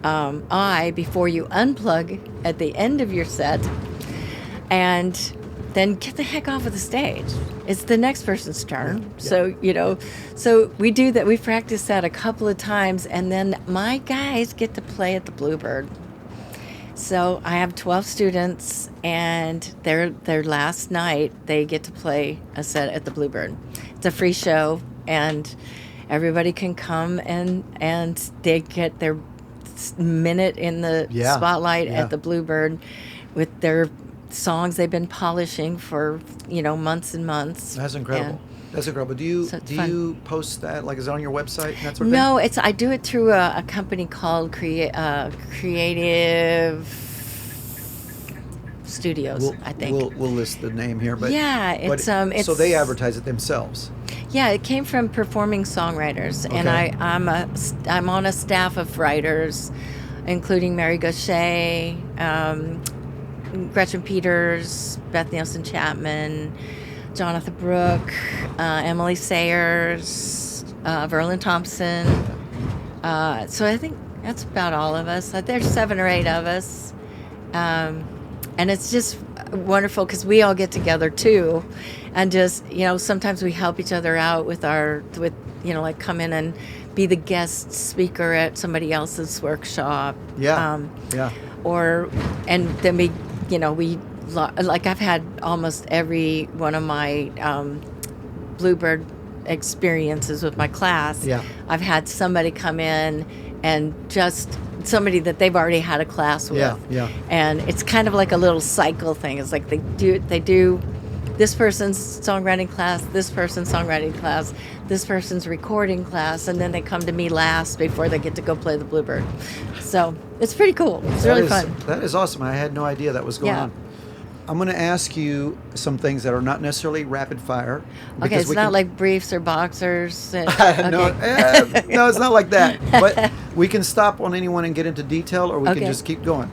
Speaker 2: eye before you unplug at the end of your set, and then get the heck off of the stage. It's the next person's turn.
Speaker 1: Yeah.
Speaker 2: So we do that. We practice that a couple of times, and then my guys get to play at the Bluebird. So I have 12 students, and their last night they get to play a set at the Bluebird. It's a free show, and everybody can come and they get their minute in the
Speaker 1: Yeah,
Speaker 2: spotlight
Speaker 1: yeah.
Speaker 2: at the Bluebird with their songs they've been polishing for months and months.
Speaker 1: That's incredible.
Speaker 2: And
Speaker 1: That's incredible. Do
Speaker 2: So it's
Speaker 1: you
Speaker 2: fun.
Speaker 1: post that? Like, is it on your website and that sort of
Speaker 2: no, I do it through a company called Creative Studios,
Speaker 1: thing?
Speaker 2: I think.
Speaker 1: We'll list the name here, but
Speaker 2: Yeah,
Speaker 1: but
Speaker 2: it's
Speaker 1: so they advertise it themselves.
Speaker 2: Yeah, it came from performing songwriters, and
Speaker 1: Okay.
Speaker 2: I'm on a staff of writers, including Mary Gaucher, Gretchen Peters, Beth Nielsen Chapman, Jonathan Brooke, Emily Sayers, Verlin Thompson. So I think that's about all of us. There's 7 or 8 of us, and it's just wonderful because we all get together too, and just sometimes we help each other out with like come in and be the guest speaker at somebody else's workshop.
Speaker 1: Yeah. Yeah.
Speaker 2: And then like I've had almost every one of my Bluebird experiences with my class.
Speaker 1: Yeah.
Speaker 2: I've had somebody come in and just somebody that they've already had a class with.
Speaker 1: Yeah, yeah.
Speaker 2: And it's kind of like a little cycle thing. It's like they do this person's songwriting class, this person's songwriting class, this person's recording class, and then they come to me last before they get to go play the Bluebird. So it's pretty cool. It's really fun.
Speaker 1: That is awesome. I had no idea that was going
Speaker 2: Yeah.
Speaker 1: on. I'm going to ask you some things that are not necessarily rapid fire.
Speaker 2: Okay,
Speaker 1: because
Speaker 2: it's
Speaker 1: we
Speaker 2: not
Speaker 1: can-
Speaker 2: like briefs or boxers.
Speaker 1: no,
Speaker 2: Okay.
Speaker 1: no, it's not like that. But we can stop on anyone and get into detail, or we
Speaker 2: Okay.
Speaker 1: can just keep going.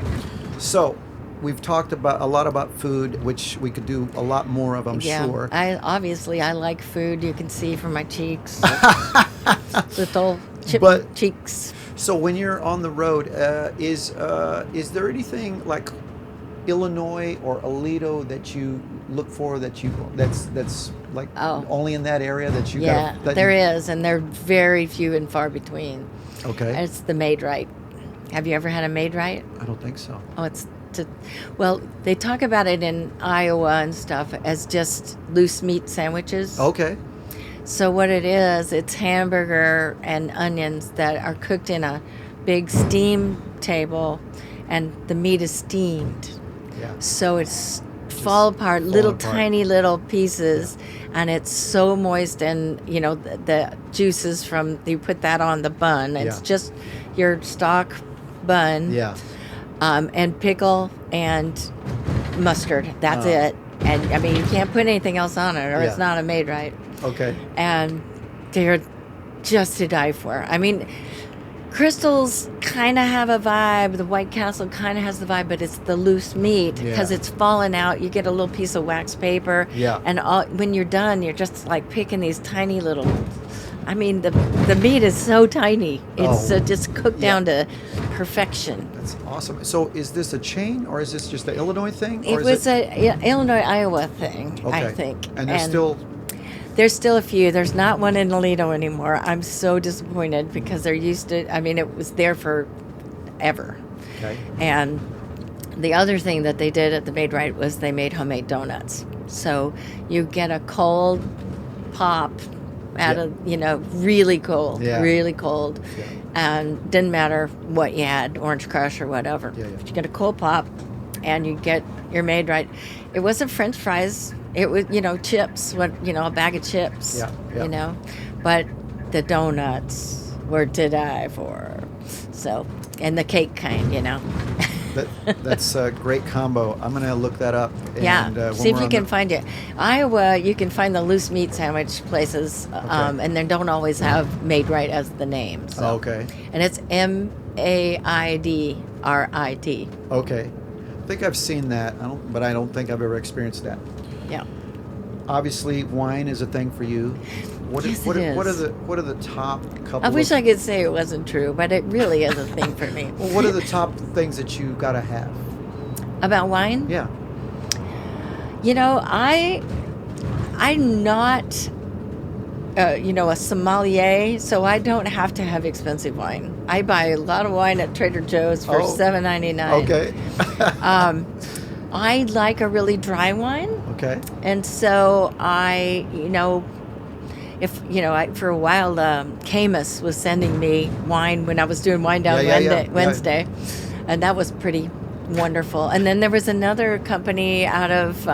Speaker 1: So, we've talked a lot about food, which we could do a lot more of, I'm
Speaker 2: Yeah,
Speaker 1: sure.
Speaker 2: I like food. You can see from my cheeks, little chip
Speaker 1: But-
Speaker 2: cheeks.
Speaker 1: So, when you're on the road, is there anything like Illinois or Aledo that you look for that's like
Speaker 2: Oh.
Speaker 1: only in that area that you
Speaker 2: Yeah,
Speaker 1: that
Speaker 2: there
Speaker 1: you-
Speaker 2: is, and they're very few and far between.
Speaker 1: Okay.
Speaker 2: It's the made right. Have you ever had a made right?
Speaker 1: I don't think so.
Speaker 2: Oh, well, they talk about it in Iowa and stuff as just loose meat sandwiches.
Speaker 1: Okay.
Speaker 2: So what it is, it's hamburger and onions that are cooked in a big steam table, and the meat is steamed.
Speaker 1: Yeah.
Speaker 2: So it's fall apart, little
Speaker 1: apart.
Speaker 2: tiny little pieces, and it's so moist. And the juices from you put that on the bun. It's
Speaker 1: Yeah.
Speaker 2: just your stock bun,
Speaker 1: Yeah.
Speaker 2: and pickle and mustard. That's it. And I mean, you can't put anything else on it, or it's
Speaker 1: Yeah.
Speaker 2: not a made right.
Speaker 1: Okay.
Speaker 2: And they're just to die for. I mean, crystals kind of have a vibe. The White Castle kind of has the vibe, but it's the loose meat because
Speaker 1: Yeah.
Speaker 2: it's fallen out. You get a little piece of wax paper,
Speaker 1: Yeah.
Speaker 2: and when you're done, you're just like picking these tiny little. I mean, the meat is so tiny. It's just cooked down to perfection.
Speaker 1: That's awesome. So is this a chain, or is this just the Illinois thing?
Speaker 2: It
Speaker 1: Or
Speaker 2: was
Speaker 1: is it...
Speaker 2: a Illinois, Iowa thing, I
Speaker 1: Okay.
Speaker 2: think.
Speaker 1: And there's still...
Speaker 2: There's still a few. There's not one in Aledo anymore. I'm so disappointed because there used to. I mean, it was there forever.
Speaker 1: Okay.
Speaker 2: And the other thing that they did at the Made Right was they made homemade donuts. So you get a cold pop out of, really cold,
Speaker 1: Yeah.
Speaker 2: really cold.
Speaker 1: Yeah.
Speaker 2: And didn't matter what you had, orange crush or whatever.
Speaker 1: Yeah, yeah.
Speaker 2: You get a cold pop and you get your Made Right. It wasn't French fries. It was, chips, a bag of chips,
Speaker 1: Yeah, yeah.
Speaker 2: But the donuts were to die for. So, and the cake kind,
Speaker 1: That's a great combo. I'm going to look that up. And, when
Speaker 2: see if
Speaker 1: we're
Speaker 2: you
Speaker 1: on
Speaker 2: can
Speaker 1: the-
Speaker 2: find it. Iowa, you can find the loose meat sandwich places, and they don't always have Made Right as the name. So.
Speaker 1: Oh, okay.
Speaker 2: And it's MAIDRIT.
Speaker 1: Okay. I think I've seen that, but I don't think I've ever experienced that.
Speaker 2: Yeah.
Speaker 1: Obviously, wine is a thing for you. What
Speaker 2: Yes,
Speaker 1: what,
Speaker 2: it
Speaker 1: what are
Speaker 2: is.
Speaker 1: what are the top couple?
Speaker 2: I wish
Speaker 1: of,
Speaker 2: I could say it wasn't true, but it really is a thing for me.
Speaker 1: Well, what are the top things that you got to have?
Speaker 2: About wine?
Speaker 1: Yeah.
Speaker 2: I'm not, a sommelier, so I don't have to have expensive wine. I buy a lot of wine at Trader Joe's for $7.99.
Speaker 1: Okay.
Speaker 2: I like a really dry wine,
Speaker 1: Okay.
Speaker 2: and so for a while, Camus was sending me wine when I was doing Wine Down Wednesday, and that was pretty wonderful. And then there was another company out of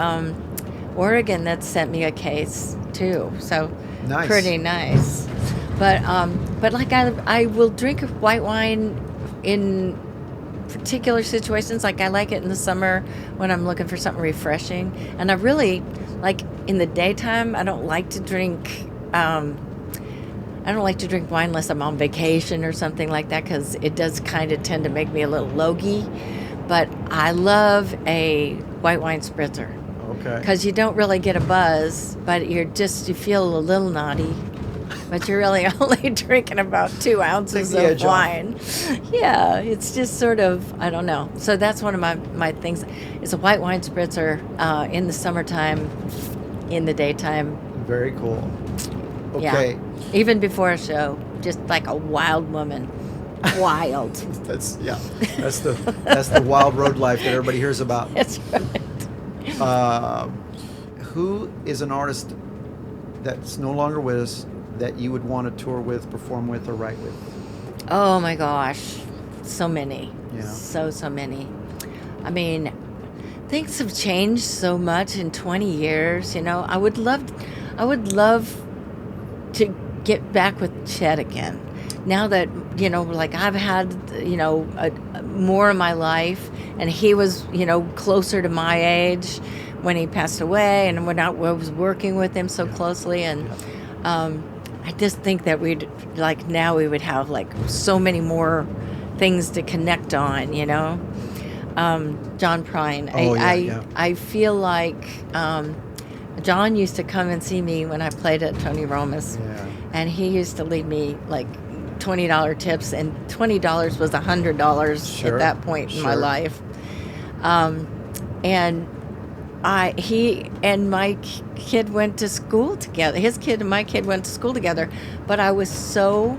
Speaker 2: Oregon that sent me a case too, so
Speaker 1: Nice.
Speaker 2: pretty nice. But like I will drink white wine in particular situations. Like I like it in the summer when I'm looking for something refreshing, and I really like in the daytime. I don't like to drink. I don't like to drink wine unless I'm on vacation or something like that, because it does kind of tend to make me a little logy. But I love a white wine spritzer
Speaker 1: Okay.
Speaker 2: because you don't really get a buzz, but you feel a little naughty. But you're really only drinking about 2 ounces
Speaker 1: Take the edge
Speaker 2: of
Speaker 1: off.
Speaker 2: wine. Yeah, it's just sort of, I don't know. So that's one of my things. It's a white wine spritzer in the summertime, in the daytime.
Speaker 1: Very cool. Okay.
Speaker 2: Yeah. Even before a show, just like a wild woman. Wild.
Speaker 1: That's the wild road life that everybody hears about.
Speaker 2: That's right.
Speaker 1: Who is an artist that's no longer with us that you would want to tour with, perform with, or write with?
Speaker 2: Oh my gosh. So many.
Speaker 1: Yeah.
Speaker 2: So many. I mean, things have changed so much in 20 years, I would love to get back with Chet again. Now that, like I've had, more of my life, and he was, closer to my age when he passed away, and I was working with him so closely, and I just think that now we would have like so many more things to connect on, John Prine. I feel like John used to come and see me when I played at Tony Roma's, and he used to leave me like $20 tips, and $20 was $100 at that point in my life. And he and my kid went to school together. His kid and my kid went to school together, but I was so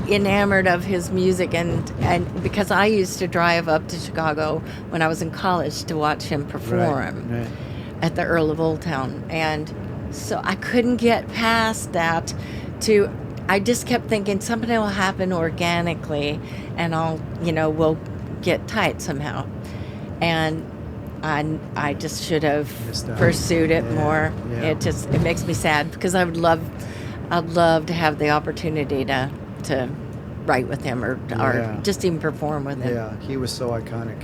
Speaker 2: enamored of his music, and because I used to drive up to Chicago when I was in college to watch him perform at the Earl of Old Town, and so I couldn't get past that. I just kept thinking something will happen organically, and we'll get tight somehow. And I just should have
Speaker 1: Missed out.
Speaker 2: pursued it
Speaker 1: Yeah,
Speaker 2: more.
Speaker 1: yeah.
Speaker 2: It makes me sad because I'd love to have the opportunity to write with him or
Speaker 1: Yeah.
Speaker 2: just even perform with him.
Speaker 1: Yeah, he was so iconic.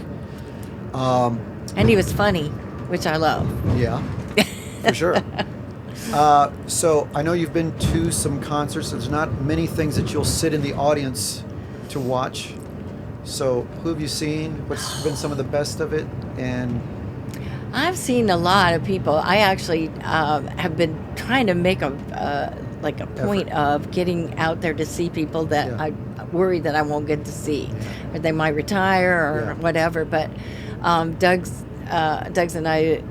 Speaker 2: And he was funny, which I love.
Speaker 1: Yeah, for sure. So I know you've been to some concerts. There's not many things that you'll sit in the audience to watch. So who have you seen? What's been some of the best of it? And
Speaker 2: I've seen a lot of people. I actually have been trying to make a point of getting out there to see people that
Speaker 1: Yeah.
Speaker 2: I worry that I won't get to see, or they might retire or
Speaker 1: Yeah.
Speaker 2: whatever. But Doug's and I,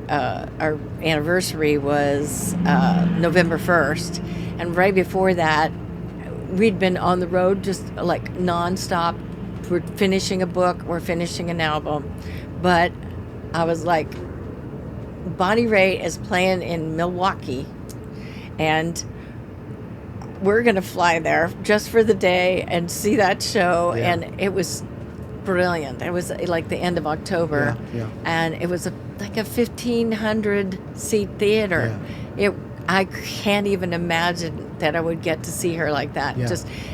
Speaker 2: our anniversary was November 1st, and right before that, we'd been on the road just like nonstop. We're finishing a book, we're finishing an album, but I was like, Bonnie Raitt is playing in Milwaukee, and we're gonna fly there just for the day and see that show.
Speaker 1: Yeah.
Speaker 2: And it was brilliant. It was like the end of October,
Speaker 1: Yeah, yeah.
Speaker 2: and it was like a 1,500 seat theater. I can't even imagine that I would get to see her like that.
Speaker 1: Yeah.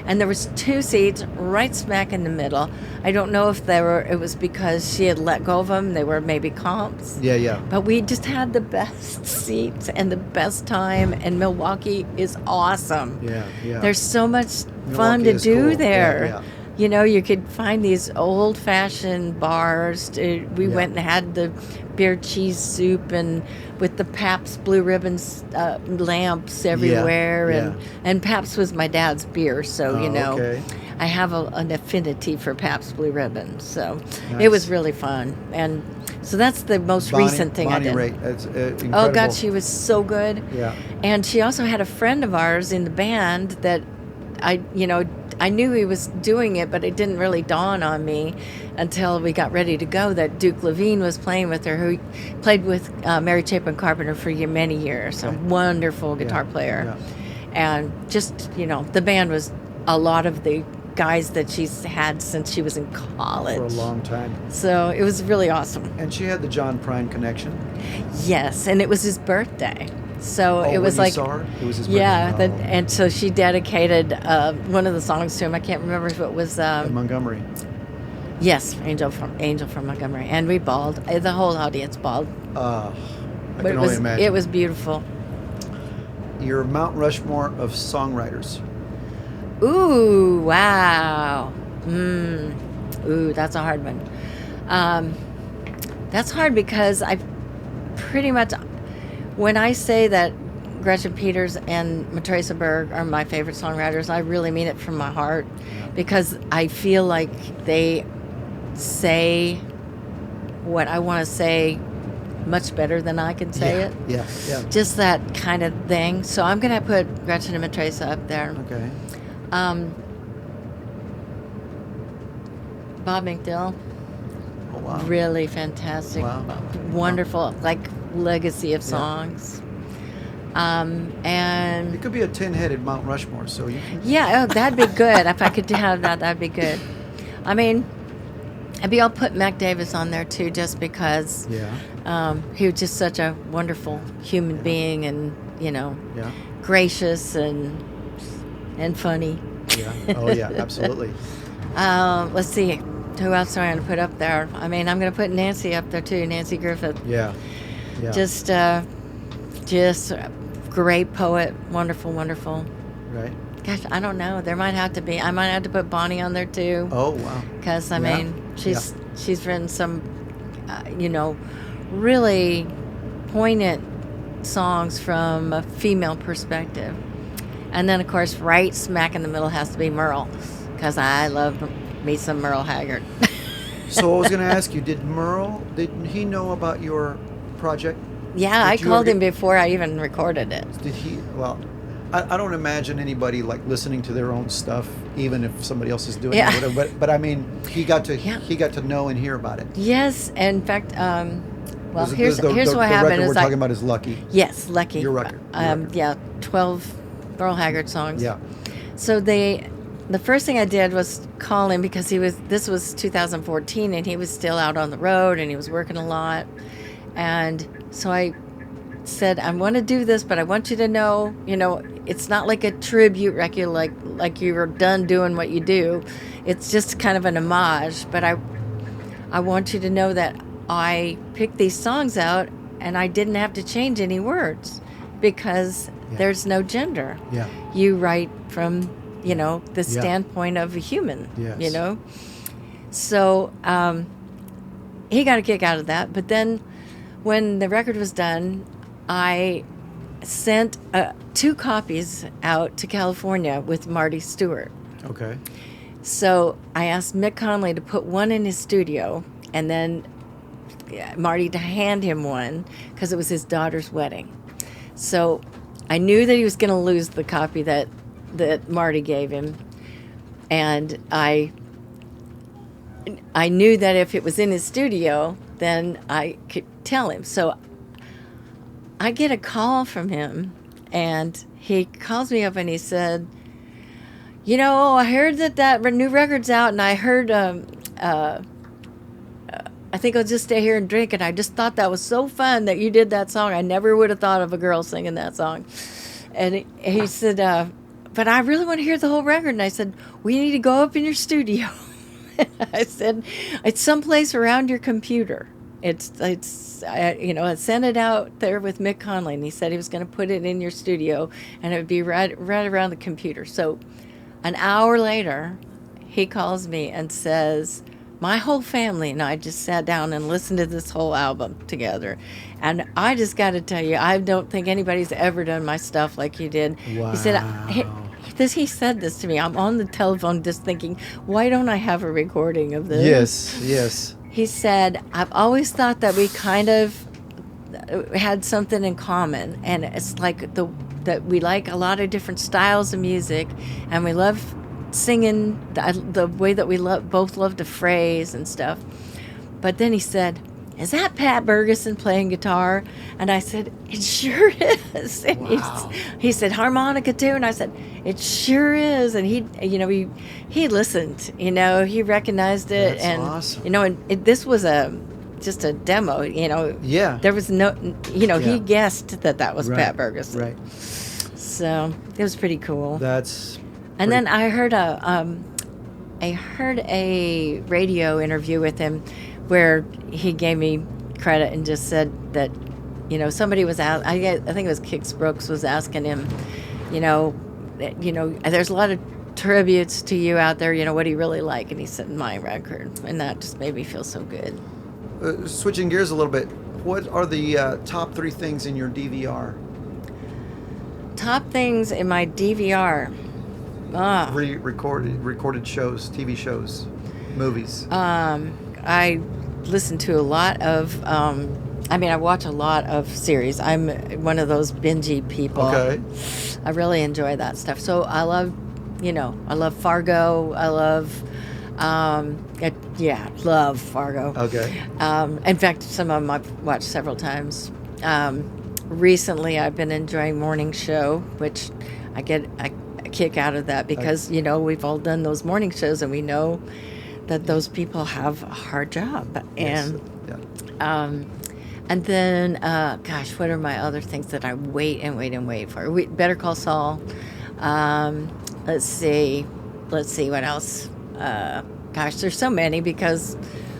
Speaker 2: And there was 2 seats right smack in the middle. I don't know if it was because she had let go of them. They were maybe comps.
Speaker 1: yeah.
Speaker 2: But we just had the best seats and the best time, and Milwaukee is awesome.
Speaker 1: Yeah.
Speaker 2: There's so much fun
Speaker 1: Milwaukee
Speaker 2: to
Speaker 1: is
Speaker 2: do
Speaker 1: cool.
Speaker 2: there.
Speaker 1: Yeah.
Speaker 2: You know, you could find these old-fashioned bars. We
Speaker 1: Yeah.
Speaker 2: went and had the beer cheese soup, and with the Pabst Blue Ribbons lamps everywhere.
Speaker 1: Yeah.
Speaker 2: And Pabst was my dad's beer, so, you
Speaker 1: Oh,
Speaker 2: know,
Speaker 1: okay.
Speaker 2: I have an affinity for Pabst Blue Ribbons. So
Speaker 1: Nice.
Speaker 2: it was really fun. And so that's the most recent thing
Speaker 1: Bonnie
Speaker 2: I did.
Speaker 1: Raitt, that's incredible.
Speaker 2: Oh, God, she was so good.
Speaker 1: Yeah.
Speaker 2: And she also had a friend of ours in the band that I knew he was doing it, but it didn't really dawn on me until we got ready to go that Duke Levine was playing with her, who played with Mary Chapin Carpenter for many years.
Speaker 1: Okay.
Speaker 2: A wonderful guitar player.
Speaker 1: Yeah.
Speaker 2: And just, the band was a lot of the guys that she's had since she was in college.
Speaker 1: For a long time.
Speaker 2: So it was really awesome.
Speaker 1: And she had the John Prine connection.
Speaker 2: Yes, and it was his birthday. So
Speaker 1: Oh,
Speaker 2: it was
Speaker 1: when you
Speaker 2: like,
Speaker 1: saw her? It was his
Speaker 2: yeah,
Speaker 1: birthday. Oh.
Speaker 2: and so she dedicated one of the songs to him. I can't remember if it was
Speaker 1: Montgomery.
Speaker 2: yes, Angel from Montgomery, and we bawled. The whole audience bawled.
Speaker 1: I
Speaker 2: But
Speaker 1: can only imagine.
Speaker 2: it was beautiful.
Speaker 1: Your Mount Rushmore of songwriters.
Speaker 2: Ooh, wow. Ooh, that's a hard one. That's hard because I pretty much, when I say that Gretchen Peters and Matraisa Berg are my favorite songwriters, I really mean it from my heart, because I feel like they say what I want to say much better than I can say it.
Speaker 1: Yeah.
Speaker 2: Just that kind of thing. So I'm going to put Gretchen and Matraisa up there.
Speaker 1: Okay.
Speaker 2: Bob McDill,
Speaker 1: Oh, wow.
Speaker 2: really fantastic,
Speaker 1: Wow.
Speaker 2: wonderful, like legacy of songs. And
Speaker 1: It could be a 10-headed Mount Rushmore, so you can...
Speaker 2: yeah, oh, that'd be good. If I could have that, that'd be good. I mean, maybe I'll put Mac Davis on there too, just because he was just such a wonderful human being, and
Speaker 1: Yeah.
Speaker 2: gracious and funny.
Speaker 1: Yeah. Oh, yeah, absolutely.
Speaker 2: Let's see, who else am I going to put up there? I mean, I'm going to put Nancy up there too, Nancy Griffith.
Speaker 1: Yeah.
Speaker 2: Just great poet, wonderful.
Speaker 1: Right.
Speaker 2: Gosh, I don't know. I might have to put Bonnie on there too.
Speaker 1: Oh, wow.
Speaker 2: Because I
Speaker 1: Yeah.
Speaker 2: mean, she's written some, really poignant songs from a female perspective. And then, of course, right smack in the middle has to be Merle, because I love me some Merle Haggard.
Speaker 1: So I was going to ask you, did he know about your project?
Speaker 2: Yeah, I
Speaker 1: Did you
Speaker 2: called
Speaker 1: ever
Speaker 2: him before I even recorded it.
Speaker 1: Did he? Well, I don't imagine anybody like listening to their own stuff, even if somebody else is doing
Speaker 2: Yeah.
Speaker 1: it. Whatever, but I mean, he got to know and hear about it.
Speaker 2: Yes, in fact, well, here's
Speaker 1: the
Speaker 2: what
Speaker 1: record
Speaker 2: happened.
Speaker 1: we're
Speaker 2: Is
Speaker 1: talking about is Lucky.
Speaker 2: Yes, Lucky.
Speaker 1: Your record.
Speaker 2: Yeah, 12 Merle Haggard songs.
Speaker 1: Yeah.
Speaker 2: So they the first thing I did was call him because this was 2014 and he was still out on the road and he was working a lot. And so I said, I want to do this, but I want you to know, it's not like a tribute record, like you were done doing what you do. It's just kind of an homage, but I want you to know that I picked these songs out and I didn't have to change any words because there's no gender.
Speaker 1: Yeah.
Speaker 2: You write from, the standpoint of a human,
Speaker 1: Yes.
Speaker 2: So he got a kick out of that. But then when the record was done, I sent 2 copies out to California with Marty Stewart.
Speaker 1: Okay.
Speaker 2: So I asked Mick Conley to put one in his studio and then Marty to hand him one because it was his daughter's wedding. So I knew that he was going to lose the copy that Marty gave him. And I knew that if it was in his studio, then I could tell him. So I get a call from him, and he calls me up and he said, I heard that new record's out, and I heard, I think I'll just stay here and drink, and I just thought that was so fun that you did that song. I never would have thought of a girl singing that song. And he said, but I really want to hear the whole record. And I said, we need to go up in your studio. I said, it's someplace around your computer. I sent it out there with Mick Conley, and he said he was going to put it in your studio, and it would be right around the computer. So an hour later, he calls me and says, my whole family and I just sat down and listened to this whole album together. And I just got to tell you, I don't think anybody's ever done my stuff like you did.
Speaker 1: Wow.
Speaker 2: He said this to me. I'm on the telephone just thinking, why don't I have a recording of this?
Speaker 1: Yes.
Speaker 2: He said, I've always thought that we kind of had something in common. And it's like that we like a lot of different styles of music, and we love singing the way that we both love to phrase and stuff. But then he said, is that Pat Bergeson playing guitar? And I said, it sure is. And
Speaker 1: Wow.
Speaker 2: he said, harmonica too? And I said, it sure is. And he listened, he recognized it.
Speaker 1: That's
Speaker 2: and
Speaker 1: awesome.
Speaker 2: And this was just a demo,
Speaker 1: Yeah.
Speaker 2: There was no,
Speaker 1: Yeah.
Speaker 2: he guessed that was
Speaker 1: Right,
Speaker 2: Pat Bergeson.
Speaker 1: Right.
Speaker 2: So it was pretty cool.
Speaker 1: That's
Speaker 2: And then I heard a radio interview with him where he gave me credit and just said that, somebody was out. I think it was Kix Brooks was asking him, there's a lot of tributes to you out there. What do you really like? And he said, my record, and that just made me feel so good.
Speaker 1: switching gears a little bit. What are the top 3 things in your DVR?
Speaker 2: Top things in my DVR.
Speaker 1: Recorded shows, TV shows, movies.
Speaker 2: I listen to a lot of, I watch a lot of series. I'm one of those bingey people.
Speaker 1: Okay.
Speaker 2: I really enjoy that stuff. So I love Fargo. I love, love Fargo.
Speaker 1: Okay.
Speaker 2: In fact, some of them I've watched several times. Recently, I've been enjoying Morning Show, which I get a kick out of that because, we've all done those morning shows and we know that those people have a hard job. And and then, what are my other things that I wait for? Better Call Saul. Let's see what else. There's so many because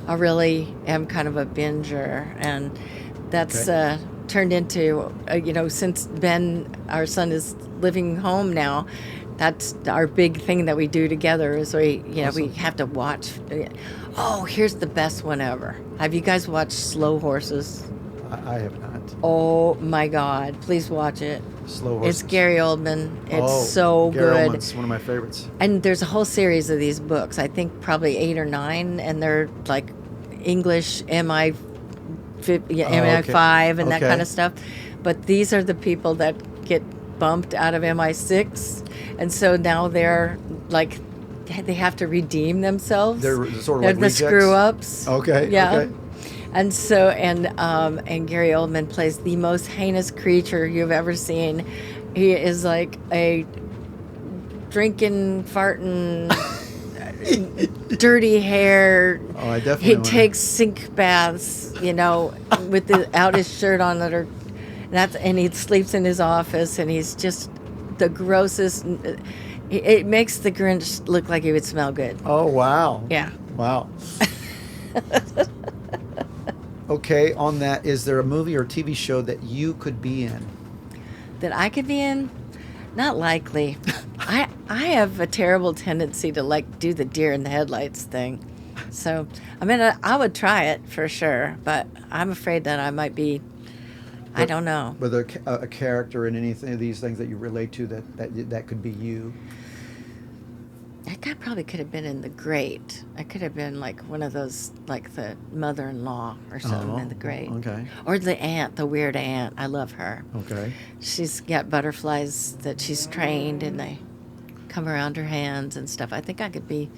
Speaker 2: I really am kind of a binger, and that's turned into, since Ben, our son, is living home now, that's our big thing that we do together is we have to watch. Oh, here's the best one ever. Have you guys watched Slow Horses?
Speaker 1: I have not.
Speaker 2: Oh my God, please watch it.
Speaker 1: Slow Horses.
Speaker 2: It's Gary Oldman. It's so
Speaker 1: Gary
Speaker 2: good.
Speaker 1: Oldman's one of my favorites.
Speaker 2: And there's a whole series of these books. I think probably 8 or 9, and they're like English MI5 and that kind of stuff. But these are the people that get bumped out of MI6, and so now they're like they have to redeem themselves.
Speaker 1: They're sort of like
Speaker 2: the
Speaker 1: rejects?
Speaker 2: screw ups.
Speaker 1: Okay.
Speaker 2: Yeah.
Speaker 1: Okay.
Speaker 2: And so and Gary Oldman plays the most heinous creature you've ever seen. He is like a drinking, farting, dirty hair.
Speaker 1: Oh, I definitely
Speaker 2: He
Speaker 1: wanna-
Speaker 2: takes sink baths, without his shirt on, and he sleeps in his office, and he's just the grossest. It makes the Grinch look like he would smell good.
Speaker 1: Oh, wow.
Speaker 2: Yeah.
Speaker 1: Wow. Okay, on that, is there a movie or TV show that you could be in?
Speaker 2: That I could be in? Not likely. I have a terrible tendency to do the deer in the headlights thing. So, I would try it for sure, but I'm afraid that I might be, I don't know.
Speaker 1: Whether a character in anything of these things that you relate to that could be you.
Speaker 2: I probably could have been in The Great. I could have been like one of those, like the mother-in-law or something in The Great.
Speaker 1: Okay.
Speaker 2: Or the aunt, the weird aunt. I love her.
Speaker 1: Okay.
Speaker 2: She's got butterflies that she's trained, and they come around her hands and stuff. I think I could be,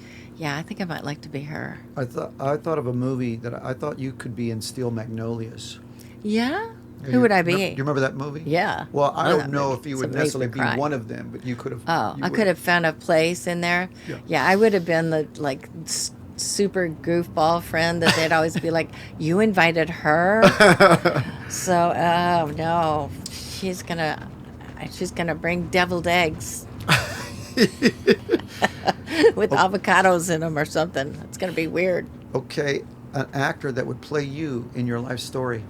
Speaker 2: I think I might like to be her.
Speaker 1: I thought of a movie that I thought you could be in, Steel Magnolias.
Speaker 2: Yeah? Who would I be?
Speaker 1: You remember that movie?
Speaker 2: Yeah.
Speaker 1: Well, I
Speaker 2: Love
Speaker 1: don't
Speaker 2: that
Speaker 1: know
Speaker 2: movie.
Speaker 1: if you
Speaker 2: It's
Speaker 1: would
Speaker 2: amazing
Speaker 1: necessarily
Speaker 2: to
Speaker 1: be
Speaker 2: cry.
Speaker 1: one of them, but you could have.
Speaker 2: Oh,
Speaker 1: you
Speaker 2: I could have found a place in there.
Speaker 1: Yeah.
Speaker 2: I would have been the super goofball friend that they'd always be like, "You invited her." So, oh no, she's gonna bring deviled eggs with avocados in them or something. It's gonna be weird.
Speaker 1: Okay, an actor that would play you in your life story.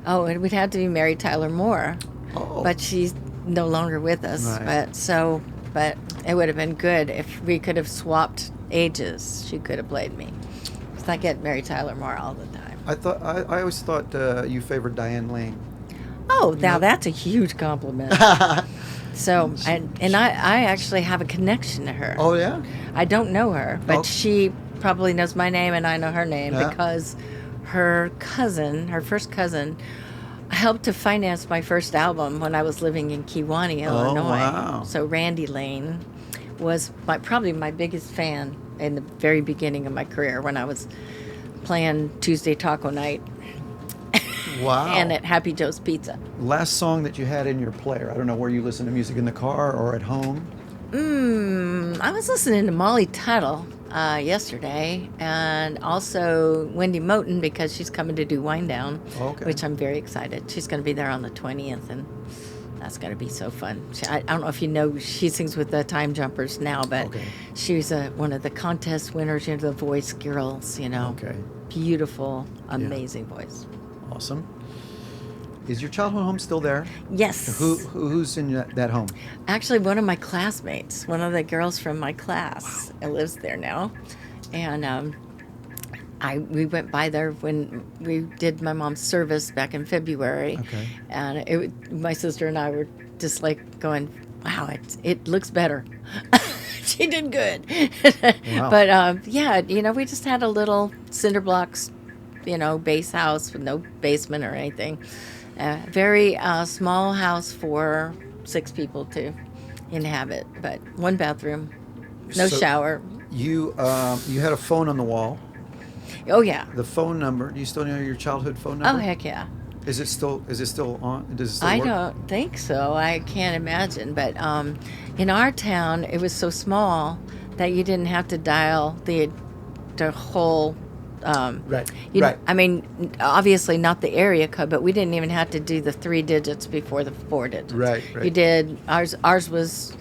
Speaker 2: Oh, it would have to be Mary Tyler Moore,
Speaker 1: Oh.
Speaker 2: but she's no longer with us.
Speaker 1: Right.
Speaker 2: But it would have been good if we could have swapped ages. She could have played me. 'Cause I get Mary Tyler Moore all the time.
Speaker 1: I always thought you favored Diane Lane.
Speaker 2: Oh, now that's a huge compliment. So, and I actually have a connection to her.
Speaker 1: Oh yeah.
Speaker 2: I don't know her, but
Speaker 1: Oh.
Speaker 2: she probably knows my name and I know her name
Speaker 1: Yeah.
Speaker 2: because her first cousin, helped to finance my first album when I was living in Kewanee, Illinois.
Speaker 1: wow.
Speaker 2: So Randy Lane was probably my biggest fan in the very beginning of my career when I was playing Tuesday Taco Night
Speaker 1: Wow.
Speaker 2: and at Happy Joe's Pizza.
Speaker 1: Last song that you had in your player. I don't know where you listen to music, in the car or at home.
Speaker 2: I was listening to Molly Tuttle yesterday, and also Wendy Moten because she's coming to do Wind Down,
Speaker 1: Okay.
Speaker 2: which I'm very excited. She's going to be there on the 20th, and that's going to be so fun. I don't know if you know, she sings with the Time Jumpers now, but
Speaker 1: Okay.
Speaker 2: she was one of the contest winners, the Voice Girls,
Speaker 1: Okay.
Speaker 2: Beautiful, amazing voice.
Speaker 1: Awesome. Is your childhood home still there?
Speaker 2: Yes.
Speaker 1: Who's in that home?
Speaker 2: Actually, one of my classmates, one of the girls from my class, lives there now, and we went by there when we did my mom's service back in February,
Speaker 1: Okay.
Speaker 2: and my sister and I were just like going, "Wow, it looks better." She did good.
Speaker 1: Wow.
Speaker 2: But we just had a little cinder blocks, base house with no basement or anything. Very small house for 6 people to inhabit, but 1 bathroom, no
Speaker 1: So-
Speaker 2: shower.
Speaker 1: You had a phone on the wall.
Speaker 2: Oh yeah.
Speaker 1: The phone number. Do you still know your childhood phone number?
Speaker 2: Oh heck yeah.
Speaker 1: Is it still on? Does it still
Speaker 2: I
Speaker 1: work?
Speaker 2: don't think so. I can't imagine. But in our town, it was so small that you didn't have to dial the whole.
Speaker 1: Right.
Speaker 2: You-
Speaker 1: Right.
Speaker 2: I mean, obviously not the area code, but we didn't even have to do the 3 digits before the 4 digits.
Speaker 1: Right, right.
Speaker 2: You did. Ours was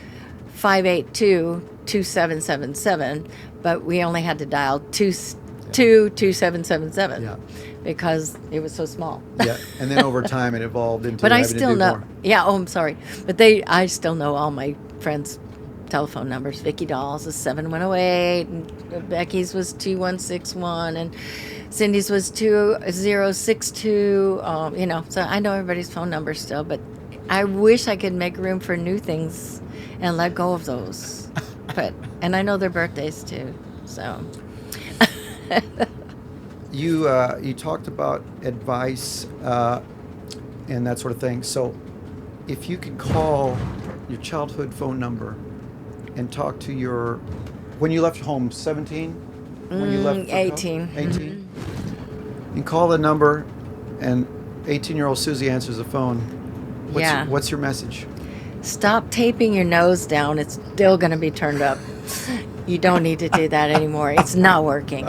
Speaker 2: 582-2777, but we only had to dial 2777
Speaker 1: Yeah.
Speaker 2: because it was so small.
Speaker 1: Yeah. And then over time it evolved into.
Speaker 2: But I
Speaker 1: having to
Speaker 2: still
Speaker 1: do
Speaker 2: know.
Speaker 1: more.
Speaker 2: Yeah. Oh, I'm sorry. But I still know all my friends' telephone numbers. Vicky Doll's is 7108, and Becky's was 2161, and Cindy's was 2062. So I know everybody's phone number still. But I wish I could make room for new things and let go of those. And I know their birthdays too. So.
Speaker 1: You talked about advice and that sort of thing. So, if you could call your childhood phone number and talk to when you left home, 17, when you left for
Speaker 2: 18.
Speaker 1: 18, and call the number, and 18-year-old Susie answers the phone. What's your message?
Speaker 2: Stop taping your nose down. It's still going to be turned up. You don't need to do that anymore. It's not working.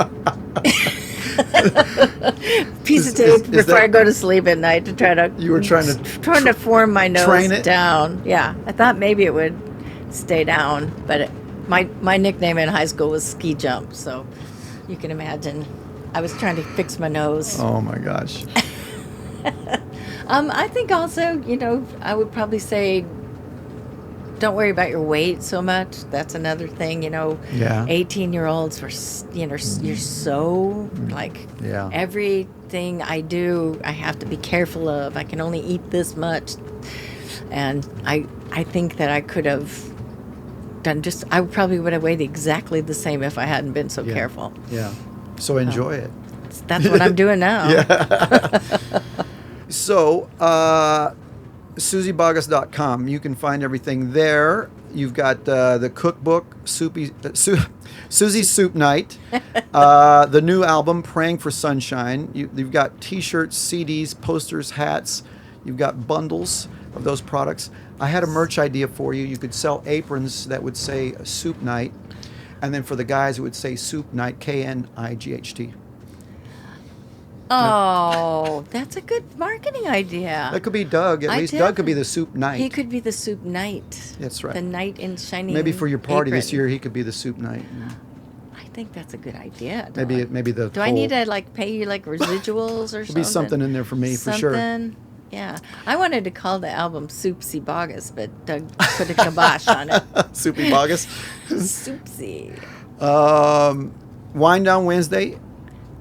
Speaker 2: Piece of tape before I go to sleep at night to try to.
Speaker 1: You were trying to
Speaker 2: form my nose
Speaker 1: train it
Speaker 2: down. Yeah, I thought maybe it would stay down, but my nickname in high school was Ski Jump, so you can imagine. I was trying to fix my nose.
Speaker 1: Oh my gosh.
Speaker 2: I think also, I would probably say, don't worry about your weight so much. That's another thing,
Speaker 1: Yeah.
Speaker 2: 18-year-olds, you're so, like,
Speaker 1: Yeah.
Speaker 2: everything I do, I have to be careful of. I can only eat this much. And I think that I could have I probably would have weighed exactly the same if I hadn't been so careful.
Speaker 1: Yeah. So enjoy it.
Speaker 2: That's what I'm doing now.
Speaker 1: Yeah. So, SUZYBOGGUS.com. You can find everything there. You've got the cookbook, Suzy's Soup Night, the new album, Praying for Sunshine. You've got T-shirts, CDs, posters, hats. You've got bundles of those products. I had a merch idea for you. You could sell aprons that would say Soup Night. And then for the guys, it would say Soup Night, KNIGHT.
Speaker 2: Oh, that's a good marketing idea.
Speaker 1: That could be Doug. At least Doug could be the Soup Knight.
Speaker 2: He could be the Soup Knight.
Speaker 1: That's right.
Speaker 2: The knight in shining
Speaker 1: Maybe for your party
Speaker 2: apron.
Speaker 1: this year, he could be the Soup Knight.
Speaker 2: I think that's a good idea.
Speaker 1: Maybe the.
Speaker 2: Do I need to pay you residuals or something?
Speaker 1: There'll be something in there for me for sure.
Speaker 2: Something. Yeah, I wanted to call the album "SUZY BOGGUSS," but Doug put a kibosh on it.
Speaker 1: Soupy Boggus.
Speaker 2: SUZY.
Speaker 1: Wind Down Wednesday.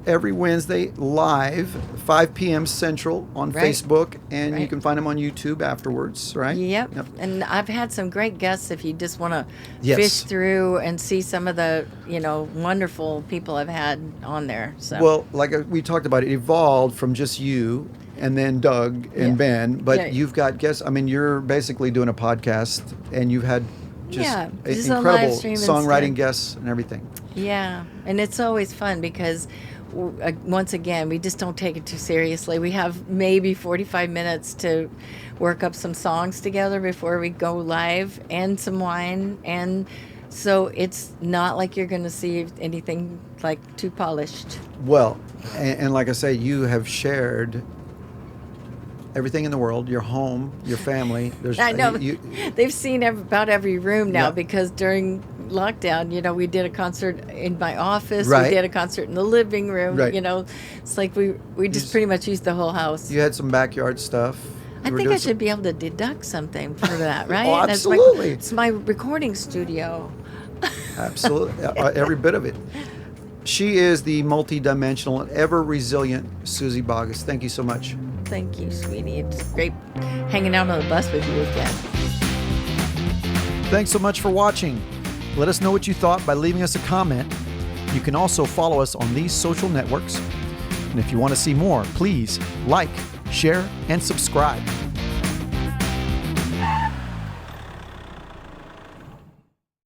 Speaker 1: Every Wednesday, live, 5 p.m. Central on Facebook, and you can find them on YouTube afterwards, right?
Speaker 2: Yep. And I've had some great guests if you just want to
Speaker 1: Yes.
Speaker 2: fish through and see some of the, wonderful people I've had on there. So.
Speaker 1: Well, like we talked about, it evolved from just you and then Doug and Ben, but you've got guests. I mean, you're basically doing a podcast, and you've had just incredible songwriting guests and everything.
Speaker 2: Yeah, and it's always fun because once again, we just don't take it too seriously. We have maybe 45 minutes to work up some songs together before we go live, and some wine, and so it's not like you're going to see anything like too polished.
Speaker 1: Well, and like I say, you have shared everything in the world, your home, your family.
Speaker 2: I know. They've seen about every room now because during lockdown, we did a concert in my office.
Speaker 1: Right.
Speaker 2: We did a concert in the living room.
Speaker 1: Right.
Speaker 2: It's like we just pretty much used the whole house.
Speaker 1: You had some backyard stuff.
Speaker 2: I think I should be able to deduct something for that, right?
Speaker 1: Oh, absolutely.
Speaker 2: It's my recording studio.
Speaker 1: Absolutely. Every bit of it. She is the multi-dimensional and ever-resilient Suzy Bogguss. Thank you so much.
Speaker 2: Thank you, sweetie. It's great hanging out on the bus with you again.
Speaker 1: Thanks so much for watching. Let us know what you thought by leaving us a comment. You can also follow us on these social networks. And if you want to see more, please like, share, and subscribe.